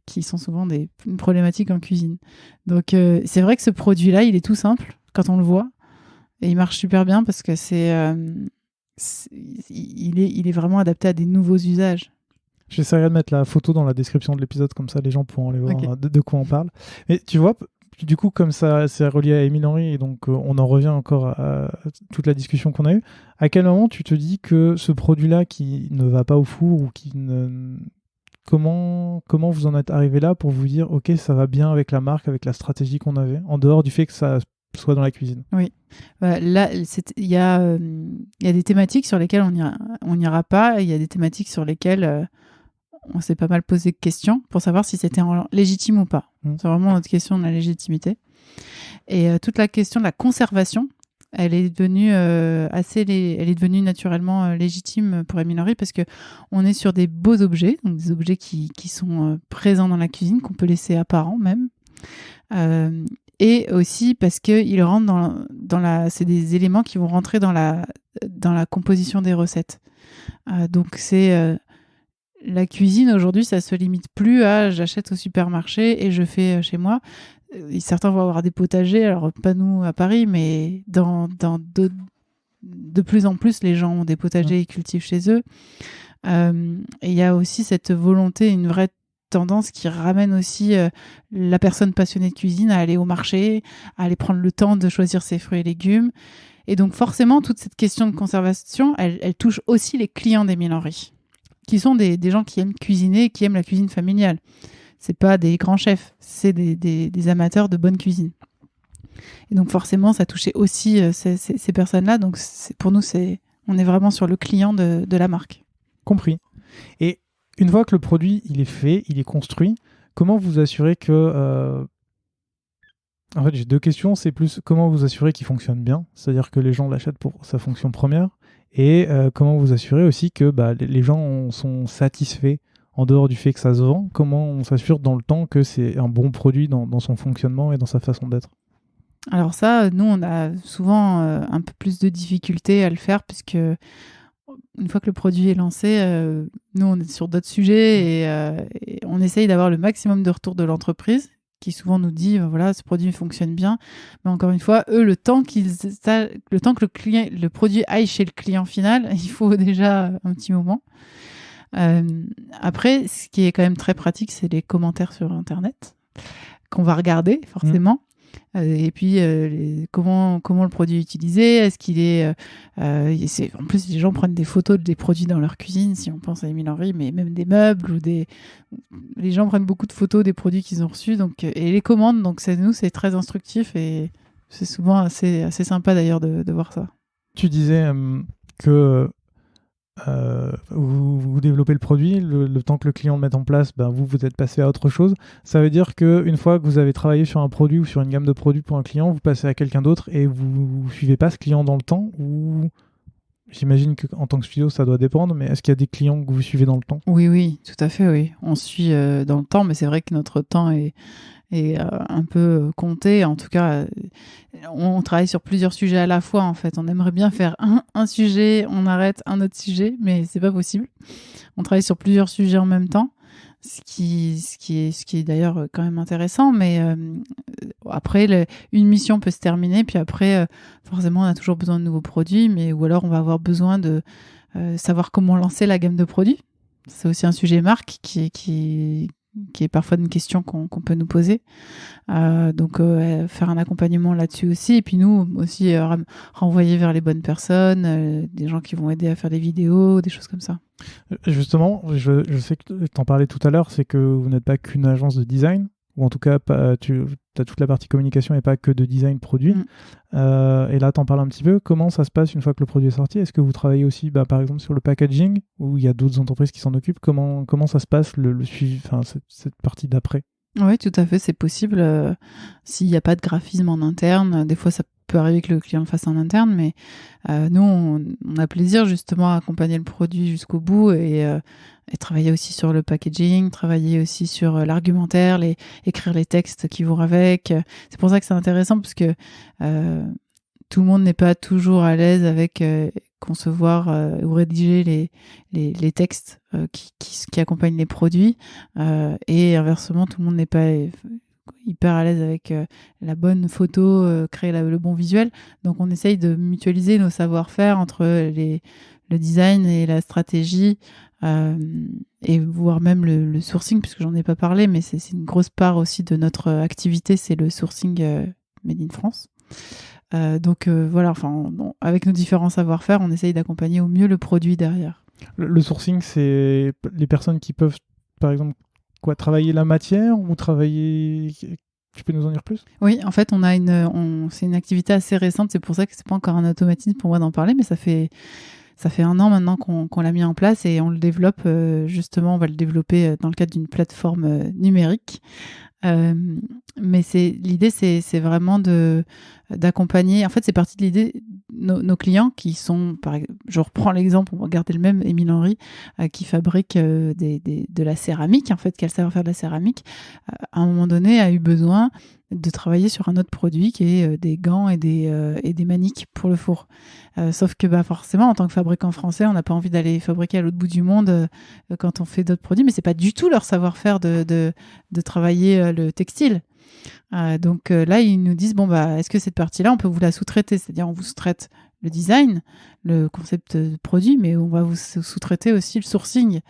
qui sont souvent une problématique en cuisine. Donc c'est vrai que ce produit-là, il est tout simple quand on le voit, et il marche super bien parce que il est vraiment adapté à des nouveaux usages. J'essaierai de mettre la photo dans la description de l'épisode, comme ça les gens pourront aller voir de quoi on parle. Mais tu vois, du coup, comme ça c'est relié à Émile Henry, et donc on en revient encore à toute la discussion qu'on a eue, à quel moment tu te dis que ce produit-là qui ne va pas au four, ou qui ne... Comment vous en êtes arrivé là pour vous dire, ok, ça va bien avec la marque, avec la stratégie qu'on avait, en dehors du fait que ça soit dans la cuisine? Oui. Là, il y a des thématiques sur lesquelles on n'ira pas. Il y a des thématiques sur lesquelles on s'est pas mal posé de questions pour savoir si c'était légitime ou pas. C'est vraiment notre question de la légitimité. Et toute la question de la conservation, elle est devenue elle est devenue naturellement légitime pour Émile Henry, parce que on est sur des beaux objets, donc des objets qui sont présents dans la cuisine, qu'on peut laisser apparents même. Et aussi parce qu'ils rentrent c'est des éléments qui vont rentrer dans la composition des recettes. Donc c'est la cuisine aujourd'hui, ça se limite plus à j'achète au supermarché et je fais chez moi. Certains vont avoir des potagers, alors pas nous à Paris, mais de plus en plus les gens ont des potagers et cultivent chez eux. Et il y a aussi cette volonté, une vraie tendance qui ramène aussi la personne passionnée de cuisine à aller au marché, à aller prendre le temps de choisir ses fruits et légumes. Et donc forcément, toute cette question de conservation, elle touche aussi les clients d'Émile Henry, qui sont des gens qui aiment cuisiner, qui aiment la cuisine familiale. C'est pas des grands chefs, c'est des amateurs de bonne cuisine. Et donc forcément, ça touchait aussi ces personnes-là. Donc pour nous, on est vraiment sur le client de la marque. Compris. Et une fois que le produit il est fait, il est construit, comment vous assurez que... En fait, j'ai 2 questions. C'est plus comment vous assurez qu'il fonctionne bien, c'est-à-dire que les gens l'achètent pour sa fonction première, et comment vous assurez aussi que les gens sont satisfaits en dehors du fait que ça se vend. Comment on s'assure dans le temps que c'est un bon produit dans son fonctionnement et dans sa façon d'être? Alors ça, nous, on a souvent un peu plus de difficultés à le faire, puisque une fois que le produit est lancé, nous, on est sur d'autres sujets et on essaye d'avoir le maximum de retours de l'entreprise, qui souvent nous dit, voilà, ce produit fonctionne bien. Mais encore une fois, eux, le temps que le produit aille chez le client final, il faut déjà un petit moment. Après, ce qui est quand même très pratique, c'est les commentaires sur Internet qu'on va regarder forcément. Et puis comment le produit est utilisé, est-ce qu'il est, en plus les gens prennent des photos des produits dans leur cuisine, si on pense à Émile Henry, mais même des meubles les gens prennent beaucoup de photos des produits qu'ils ont reçus, donc et les commandent, donc c'est très instructif et c'est souvent assez sympa d'ailleurs de voir ça. Tu disais que vous développez le produit, le temps que le client le mette en place, vous êtes passé à autre chose. Ça veut dire qu'une fois que vous avez travaillé sur un produit ou sur une gamme de produits pour un client, vous passez à quelqu'un d'autre et vous ne suivez pas ce client dans le temps, ou j'imagine qu'en tant que studio, ça doit dépendre, mais est-ce qu'il y a des clients que vous suivez dans le temps? Oui, tout à fait, oui. On suit dans le temps, mais c'est vrai que notre temps est un peu compté. En tout cas, on travaille sur plusieurs sujets à la fois, en fait. On aimerait bien faire un sujet, on arrête un autre sujet, mais c'est pas possible. On travaille sur plusieurs sujets en même temps, ce qui est d'ailleurs quand même intéressant, mais après, une mission peut se terminer, puis après, forcément, on a toujours besoin de nouveaux produits, ou alors on va avoir besoin de savoir comment lancer la gamme de produits. C'est aussi un sujet marque qui est parfois une question qu'on peut nous poser. Donc, faire un accompagnement là-dessus aussi. Et puis nous aussi, renvoyer vers les bonnes personnes, des gens qui vont aider à faire des vidéos, des choses comme ça. Justement, je sais que tu en parlais tout à l'heure, c'est que vous n'êtes pas qu'une agence de design. ou en tout cas, tu as toute la partie communication et pas que de design produit. Et là, tu en parles un petit peu. Comment ça se passe une fois que le produit est sorti? Est-ce que vous travaillez aussi, par exemple, sur le packaging, ou il y a d'autres entreprises qui s'en occupent? Comment ça se passe, le suivi, cette partie d'après? Oui, tout à fait, c'est possible. S'il n'y a pas de graphisme en interne, des fois ça peut arriver que le client le fasse en interne, mais nous, on a plaisir justement à accompagner le produit jusqu'au bout et travailler aussi sur le packaging, travailler aussi sur l'argumentaire, écrire les textes qui vont avec. C'est pour ça que c'est intéressant parce que tout le monde n'est pas toujours à l'aise avec concevoir ou rédiger les textes qui accompagnent les produits et inversement, tout le monde n'est pas hyper à l'aise avec la bonne photo, créer le bon visuel. Donc on essaye de mutualiser nos savoir-faire entre le design et la stratégie et voire même le sourcing, puisque j'en ai pas parlé, mais c'est une grosse part aussi de notre activité, c'est le sourcing Made in France. Donc voilà, avec nos différents savoir-faire, on essaye d'accompagner au mieux le produit derrière. Le sourcing, c'est les personnes qui peuvent, par exemple, travailler la matière ou travailler... Tu peux nous en dire plus? Oui, en fait, c'est une activité assez récente, c'est pour ça que c'est pas encore un automatisme pour moi d'en parler, mais ça fait 1 an maintenant qu'on l'a mis en place et on le développe, justement, on va le développer dans le cadre d'une plateforme numérique. Mais l'idée, c'est vraiment d'accompagner. En fait, c'est parti de l'idée, nos clients qui sont, je reprends l'exemple, on va garder le même, Émile Henry, qui fabrique de la céramique, en fait, qui a le savoir-faire de la céramique, à un moment donné, a eu besoin de travailler sur un autre produit qui est des gants et des maniques pour le four. Sauf que forcément, en tant que fabricant français, on n'a pas envie d'aller fabriquer à l'autre bout du monde quand on fait d'autres produits, mais c'est pas du tout leur savoir-faire de travailler le textile. Donc là, ils nous disent, est-ce que cette partie-là, on peut vous la sous-traiter? C'est-à-dire, on vous sous-traite le design, le concept de produit, mais on va vous sous-traiter aussi le sourcing.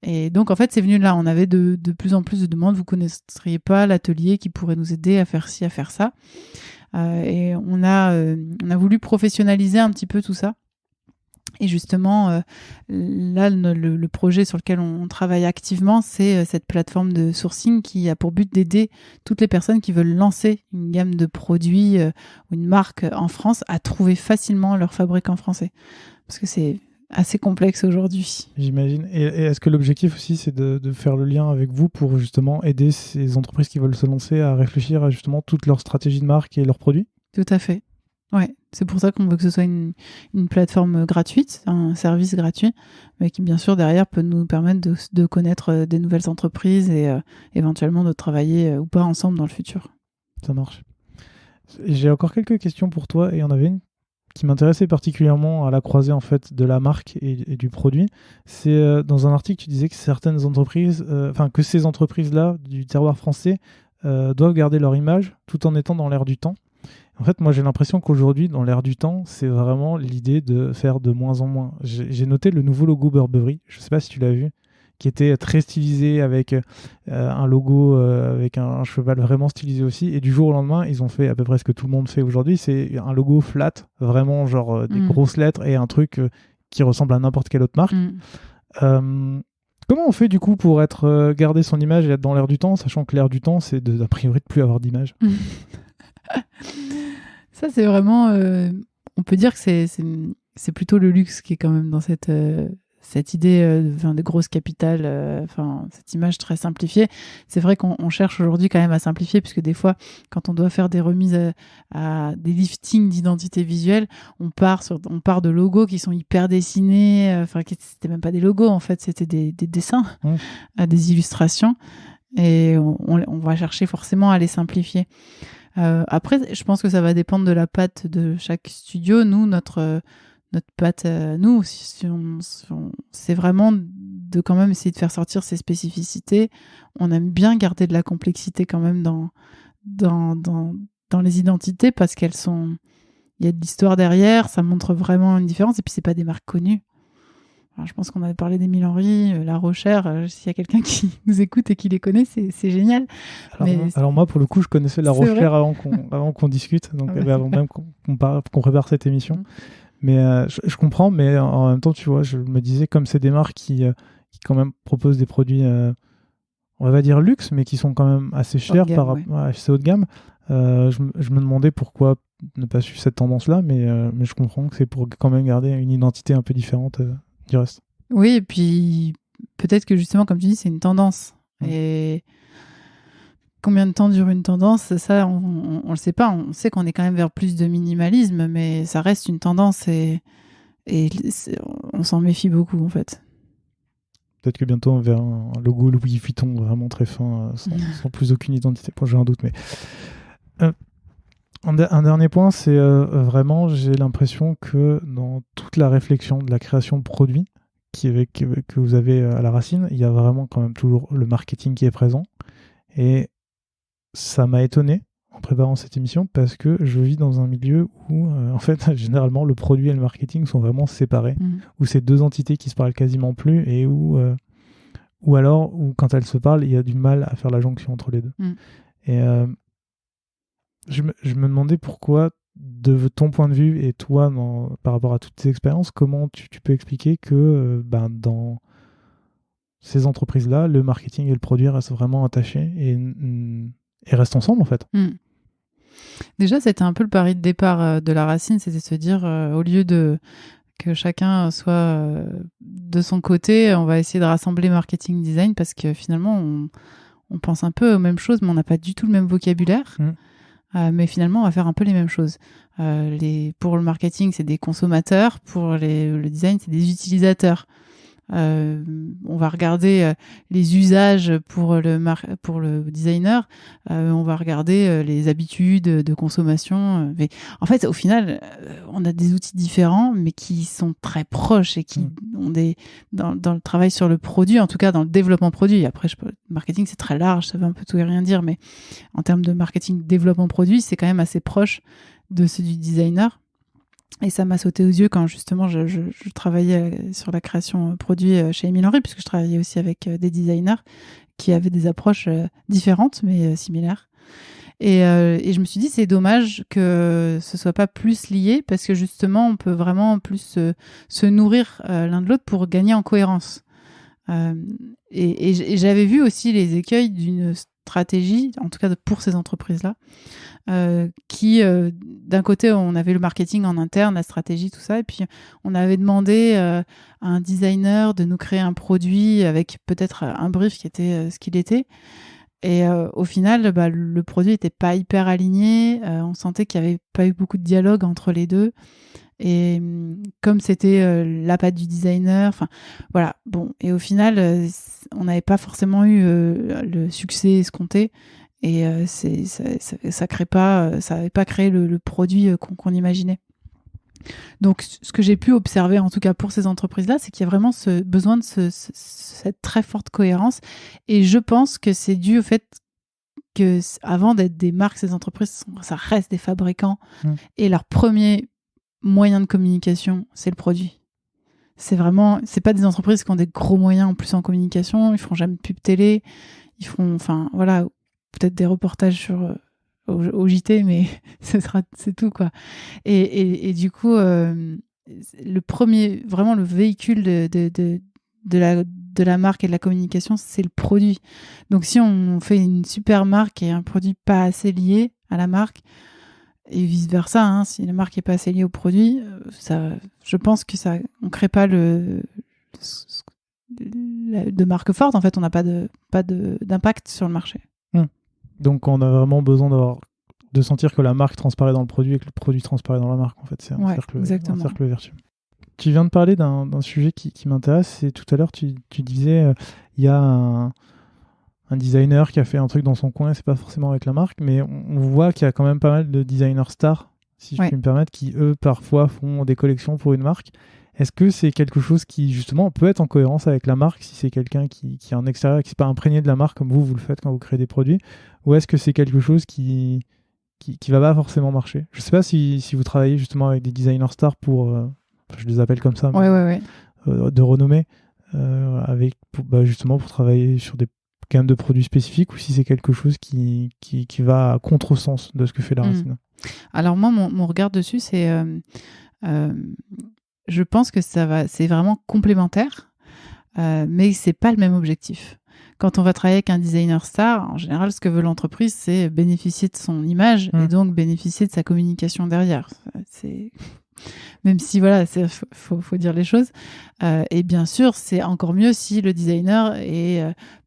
Et donc, en fait, c'est venu là. On avait de plus en plus de demandes. Vous connaîtriez pas l'atelier qui pourrait nous aider à faire ci, à faire ça. Et on a voulu professionnaliser un petit peu tout ça. Et justement, là, le projet sur lequel on travaille activement, c'est cette plateforme de sourcing qui a pour but d'aider toutes les personnes qui veulent lancer une gamme de produits ou une marque en France à trouver facilement leur fabricant français. Parce que c'est assez complexe aujourd'hui. J'imagine. Et est-ce que l'objectif aussi, c'est de faire le lien avec vous pour justement aider ces entreprises qui veulent se lancer à réfléchir à justement toute leur stratégie de marque et leurs produits? Tout à fait. Ouais, c'est pour ça qu'on veut que ce soit une plateforme gratuite, un service gratuit, mais qui bien sûr derrière peut nous permettre de connaître des nouvelles entreprises et éventuellement de travailler ou pas ensemble dans le futur. Ça marche. J'ai encore quelques questions pour toi et il y en avait une qui m'intéressait particulièrement à la croisée en fait de la marque et du produit. C'est dans un article tu disais que certaines entreprises, que ces entreprises-là du terroir français doivent garder leur image tout en étant dans l'air du temps. En fait, moi, j'ai l'impression qu'aujourd'hui, dans l'air du temps, c'est vraiment l'idée de faire de moins en moins. J'ai noté le nouveau logo Burberry, je ne sais pas si tu l'as vu, qui était très stylisé avec un logo avec un cheval vraiment stylisé aussi. Et du jour au lendemain, ils ont fait à peu près ce que tout le monde fait aujourd'hui. C'est un logo flat, vraiment genre des grosses lettres et un truc qui ressemble à n'importe quelle autre marque. Comment on fait du coup pour garder son image et être dans l'air du temps, sachant que l'air du temps, c'est a priori de plus avoir d'image? Ça, c'est vraiment... on peut dire que c'est plutôt le luxe qui est quand même dans cette idée de grosses capitales, cette image très simplifiée. C'est vrai qu'on cherche aujourd'hui quand même à simplifier, puisque des fois, quand on doit faire des remises à des liftings d'identité visuelle, on part de logos qui sont hyper dessinés, c'était même pas des logos en fait, c'était des dessins, des illustrations, et on va chercher forcément à les simplifier. Après, je pense que ça va dépendre de la patte de chaque studio. Nous, notre patte, c'est vraiment de quand même essayer de faire sortir ses spécificités. On aime bien garder de la complexité quand même dans les identités parce il y a de l'histoire derrière, ça montre vraiment une différence. Et puis, c'est pas des marques connues. Alors, je pense qu'on avait parlé d'Émile Henry, La Rochère. S'il y a quelqu'un qui nous écoute et qui les connaît, c'est génial. Alors moi, pour le coup, je connaissais La Rochère avant qu'on discute, donc avant même qu'on prépare cette émission. Mais je comprends, mais en même temps, tu vois, je me disais, comme c'est des marques qui quand même proposent des produits on va dire luxe, mais qui sont quand même assez chers par rapport à assez haut de gamme. Je me demandais pourquoi ne pas suivre cette tendance-là, mais je comprends que c'est pour quand même garder une identité un peu différente du reste. Oui, et puis peut-être que justement, comme tu dis, c'est une tendance. Et combien de temps dure une tendance ? Ça, on le sait pas. On sait qu'on est quand même vers plus de minimalisme, mais ça reste une tendance et on s'en méfie beaucoup, en fait. Peut-être que bientôt on verra un logo Louis Vuitton vraiment très fin, sans plus aucune identité. Bon, j'ai un doute, mais... Un dernier point, c'est vraiment, j'ai l'impression que dans toute la réflexion de la création de produits que vous avez à la racine, il y a vraiment quand même toujours le marketing qui est présent. Et ça m'a étonné en préparant cette émission parce que je vis dans un milieu où, en fait, généralement, le produit et le marketing sont vraiment séparés, où c'est deux entités qui se parlent quasiment plus et où quand elles se parlent, il y a du mal à faire la jonction entre les deux. Et je me demandais pourquoi, de ton point de vue et toi, par rapport à toutes tes expériences, comment tu peux expliquer que dans ces entreprises-là, le marketing et le produit restent vraiment attachés et restent ensemble, en fait. Déjà, c'était un peu le pari de départ de la racine, c'était de se dire, au lieu que chacun soit de son côté, on va essayer de rassembler marketing design parce que finalement, on pense un peu aux mêmes choses, mais on n'a pas du tout le même vocabulaire. Mais finalement, on va faire un peu les mêmes choses. Pour le marketing, c'est des consommateurs. Pour le design, c'est des utilisateurs. On va regarder les usages pour le designer. On va regarder les habitudes de consommation. Mais en fait, au final, on a des outils différents, mais qui sont très proches et qui ont dans le travail sur le produit, en tout cas dans le développement produit. Après, marketing, c'est très large, ça veut un peu tout et rien dire, mais en termes de marketing développement produit, c'est quand même assez proche de ceux du designer. Et ça m'a sauté aux yeux quand justement je travaillais sur la création produit chez Émile Henry, puisque je travaillais aussi avec des designers qui avaient des approches différentes mais similaires. Et je me suis dit, c'est dommage que ce soit pas plus lié, parce que justement, on peut vraiment plus se nourrir l'un de l'autre pour gagner en cohérence. Et j'avais vu aussi les écueils d'une stratégie, en tout cas pour ces entreprises-là, qui, d'un côté, on avait le marketing en interne, la stratégie, tout ça, et puis on avait demandé à un designer de nous créer un produit avec peut-être un brief qui était ce qu'il était. Et au final, le produit n'était pas hyper aligné, on sentait qu'il n'y avait pas eu beaucoup de dialogue entre les deux. Et comme c'était la patte du designer, enfin voilà, bon, et au final, on n'avait pas forcément eu le succès escompté. Et ça crée pas, ça n'avait pas créé le produit qu'on imaginait. Donc, ce que j'ai pu observer, en tout cas pour ces entreprises-là, c'est qu'il y a vraiment ce besoin de cette très forte cohérence. Et je pense que c'est dû au fait que, avant d'être des marques, ces entreprises, ça reste des fabricants. Et leur premier moyen de communication, c'est le produit. C'est pas des entreprises qui ont des gros moyens en plus en communication. Ils feront jamais de pub télé. Ils feront, enfin, voilà, peut-être des reportages au JT, mais c'est tout, quoi. Et du coup, le premier, vraiment le véhicule de la marque et de la communication, c'est le produit. Donc si on fait une super marque et un produit pas assez lié à la marque, et vice versa, hein, si la marque est pas assez liée au produit, je pense que on crée pas de marque forte. En fait, on n'a pas d'impact sur le marché. Donc on a vraiment besoin de sentir que la marque transparaît dans le produit et que le produit transparaît dans la marque. En fait, c'est un cercle vertueux. Tu viens de parler d'un sujet qui m'intéresse, et tout à l'heure tu disais il y a un designer qui a fait un truc dans son coin, c'est pas forcément avec la marque, mais on voit qu'il y a quand même pas mal de designers stars, si je puis me permettre, qui eux parfois font des collections pour une marque. Est-ce que c'est quelque chose qui justement peut être en cohérence avec la marque, si c'est quelqu'un qui est en extérieur, qui n'est pas imprégné de la marque comme vous le faites quand vous créez des produits, ou est-ce que c'est quelque chose qui va pas forcément marcher? Je sais pas si vous travaillez justement avec des designers stars je les appelle comme ça, de renommée, justement pour travailler sur des gammes de produits spécifiques, ou si c'est quelque chose qui va à contresens de ce que fait la racine. Alors moi, mon regard dessus, c'est je pense que c'est vraiment complémentaire, mais c'est pas le même objectif. quand on va travailler avec un designer star, en général, ce que veut l'entreprise, c'est bénéficier de son image et donc bénéficier de sa communication derrière. C'est... Même si, voilà, faut dire les choses. Et bien sûr, c'est encore mieux si le designer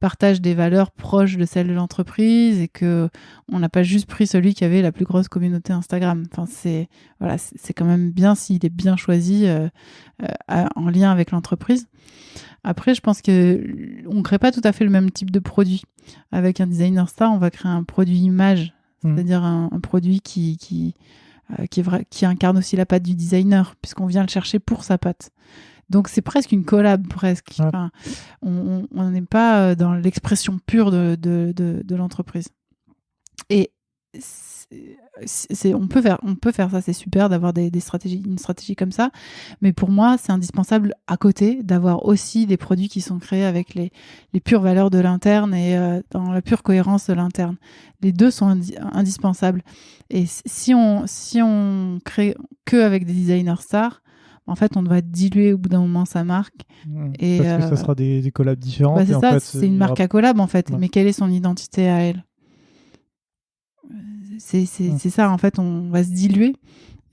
partage des valeurs proches de celles de l'entreprise et que on n'a pas juste pris celui qui avait la plus grosse communauté Instagram. Enfin, c'est quand même bien s'il est bien choisi en lien avec l'entreprise. Après, je pense que on crée pas tout à fait le même type de produit. Avec un designer star, on va créer un produit image, c'est-à-dire un produit qui incarne aussi la patte du designer, puisqu'on vient le chercher pour sa patte. Donc c'est presque une collab, presque. Ouais. Enfin, on n'est pas dans l'expression pure de l'entreprise. Et on peut faire ça, c'est super d'avoir une stratégie comme ça, mais pour moi c'est indispensable à côté d'avoir aussi des produits qui sont créés avec les pures valeurs de l'interne et dans la pure cohérence de l'interne. Les deux sont indispensables, et si on crée que avec des designers stars, en fait on va diluer au bout d'un moment sa marque. Et parce que ça sera des collabs différentes. C'est ça, c'est une marque à collab en fait, mais quelle est son identité à elle? C'est ça, en fait, on va se diluer.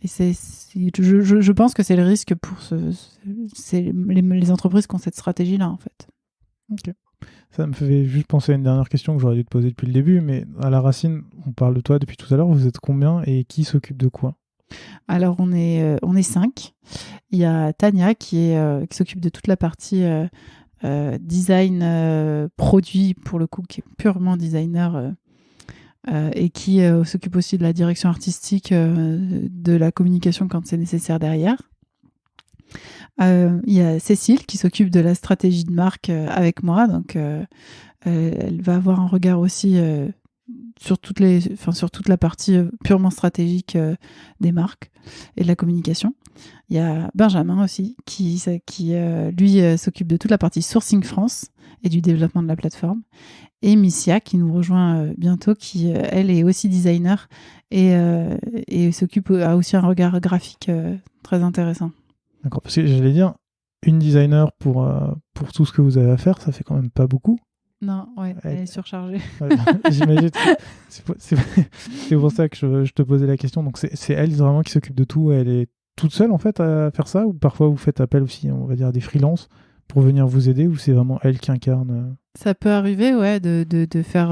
Et je pense que c'est le risque pour les entreprises qui ont cette stratégie-là, en fait. Ok. Ça me fait juste penser à une dernière question que j'aurais dû te poser depuis le début, mais à la racine, on parle de toi depuis tout à l'heure. Vous êtes combien et qui s'occupe de quoi? Alors, on est 5. Il y a Tania qui s'occupe de toute la partie design produit, pour le coup, qui est purement designer. Et qui s'occupe aussi de la direction artistique, de la communication quand c'est nécessaire derrière. Il y a Cécile qui s'occupe de la stratégie de marque avec moi, donc elle va avoir un regard aussi sur toute la partie purement stratégique des marques et de la communication. Il y a Benjamin aussi qui lui s'occupe de toute la partie sourcing France et du développement de la plateforme. Et Missia qui nous rejoint bientôt, qui elle est aussi designer et a aussi un regard graphique très intéressant. D'accord, parce que j'allais dire, une designer pour tout ce que vous avez à faire, ça fait quand même pas beaucoup. Non, ouais, elle est surchargée. Ouais, j'imagine. C'est pour ça que je te posais la question. Donc c'est elle vraiment qui s'occupe de tout. Elle est toute seule en fait à faire ça, ou parfois vous faites appel aussi, on va dire, à des freelances pour venir vous aider, ou c'est vraiment elle qui incarne? Ça peut arriver, ouais, de faire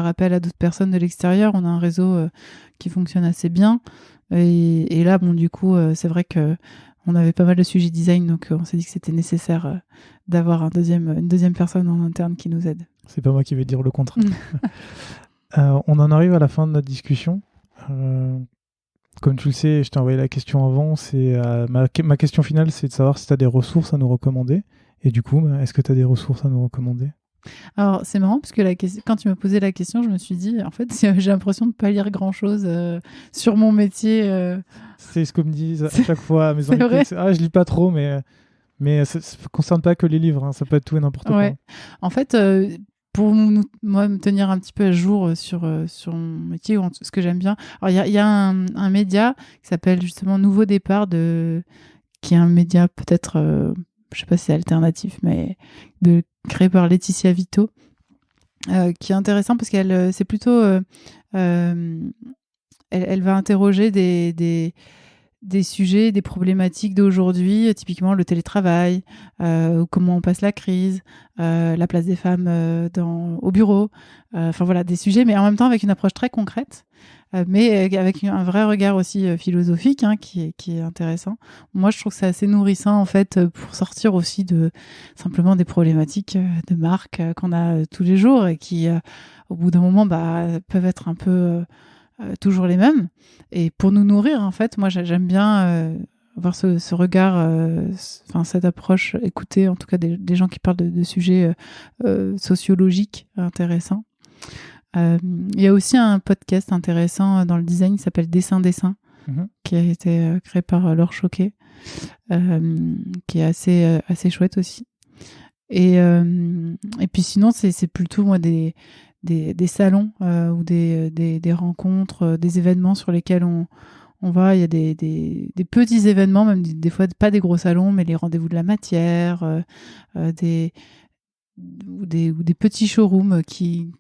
appel à d'autres personnes de l'extérieur. On a un réseau qui fonctionne assez bien. Et là, bon, du coup, c'est vrai que on avait pas mal de sujets design, donc on s'est dit que c'était nécessaire d'avoir une deuxième personne en interne qui nous aide. C'est pas moi qui vais dire le contraire. On en arrive à la fin de notre discussion. Comme tu le sais, je t'ai envoyé la question avant. Ma question finale, c'est de savoir si tu as des ressources à nous recommander. Et du coup, est-ce que tu as des ressources à nous recommander? Alors, c'est marrant parce que quand tu m'as posé la question, je me suis dit, en fait, j'ai l'impression de ne pas lire grand-chose sur mon métier. C'est ce que me disent à chaque fois mes invités. Je lis pas trop, mais ça ne concerne pas que les livres. Hein, ça peut être tout et n'importe quoi. En fait, pour moi, me tenir un petit peu à jour sur mon métier, ou ce que j'aime bien. Alors, il y a un média qui s'appelle justement Nouveau Départ, qui est un média peut-être... je sais pas si c'est alternatif, mais créé par Laetitia Vito, qui est intéressant parce qu'elle c'est plutôt elle va interroger des sujets, des problématiques d'aujourd'hui, typiquement le télétravail, comment on passe la crise, la place des femmes au bureau, enfin voilà, des sujets, mais en même temps avec une approche très concrète, mais avec un vrai regard aussi philosophique, hein, qui est intéressant. Moi, je trouve que c'est assez nourrissant en fait pour sortir aussi simplement des problématiques de marque qu'on a tous les jours et qui, au bout d'un moment, peuvent être un peu toujours les mêmes. Et pour nous nourrir, en fait, moi, j'aime bien avoir ce regard, cette approche, écouter en tout cas des gens qui parlent de sujets sociologiques intéressants. Il y a aussi un podcast intéressant dans le design qui s'appelle Dessin, qui a été créé par Laure Choquet, qui est assez chouette aussi. Et puis sinon, c'est plutôt moi des salons ou des rencontres, des événements sur lesquels on va. Il y a des petits événements, même des fois pas des gros salons, mais les rendez-vous de la matière, des petits showrooms qui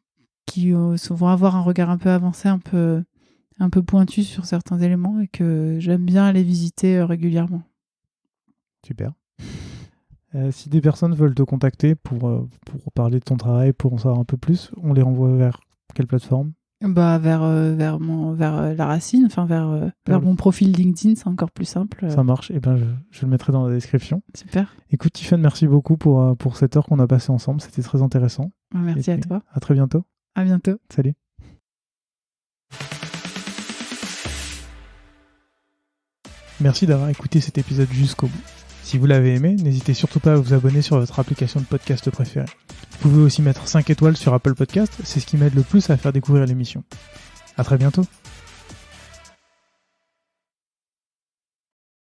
vont avoir un regard un peu avancé, un peu pointu sur certains éléments et que j'aime bien aller visiter régulièrement. Super. Si des personnes veulent te contacter pour parler de ton travail, pour en savoir un peu plus, on les renvoie vers quelle plateforme ? Vers la racine, vers mon profil LinkedIn, c'est encore plus simple. Ça marche, et je le mettrai dans la description. Super. Écoute Tiffaine, merci beaucoup pour cette heure qu'on a passée ensemble, c'était très intéressant. Merci à toi. À très bientôt. À bientôt. Salut. Merci d'avoir écouté cet épisode jusqu'au bout. Si vous l'avez aimé, n'hésitez surtout pas à vous abonner sur votre application de podcast préférée. Vous pouvez aussi mettre 5 étoiles sur Apple Podcast, c'est ce qui m'aide le plus à faire découvrir l'émission. À très bientôt.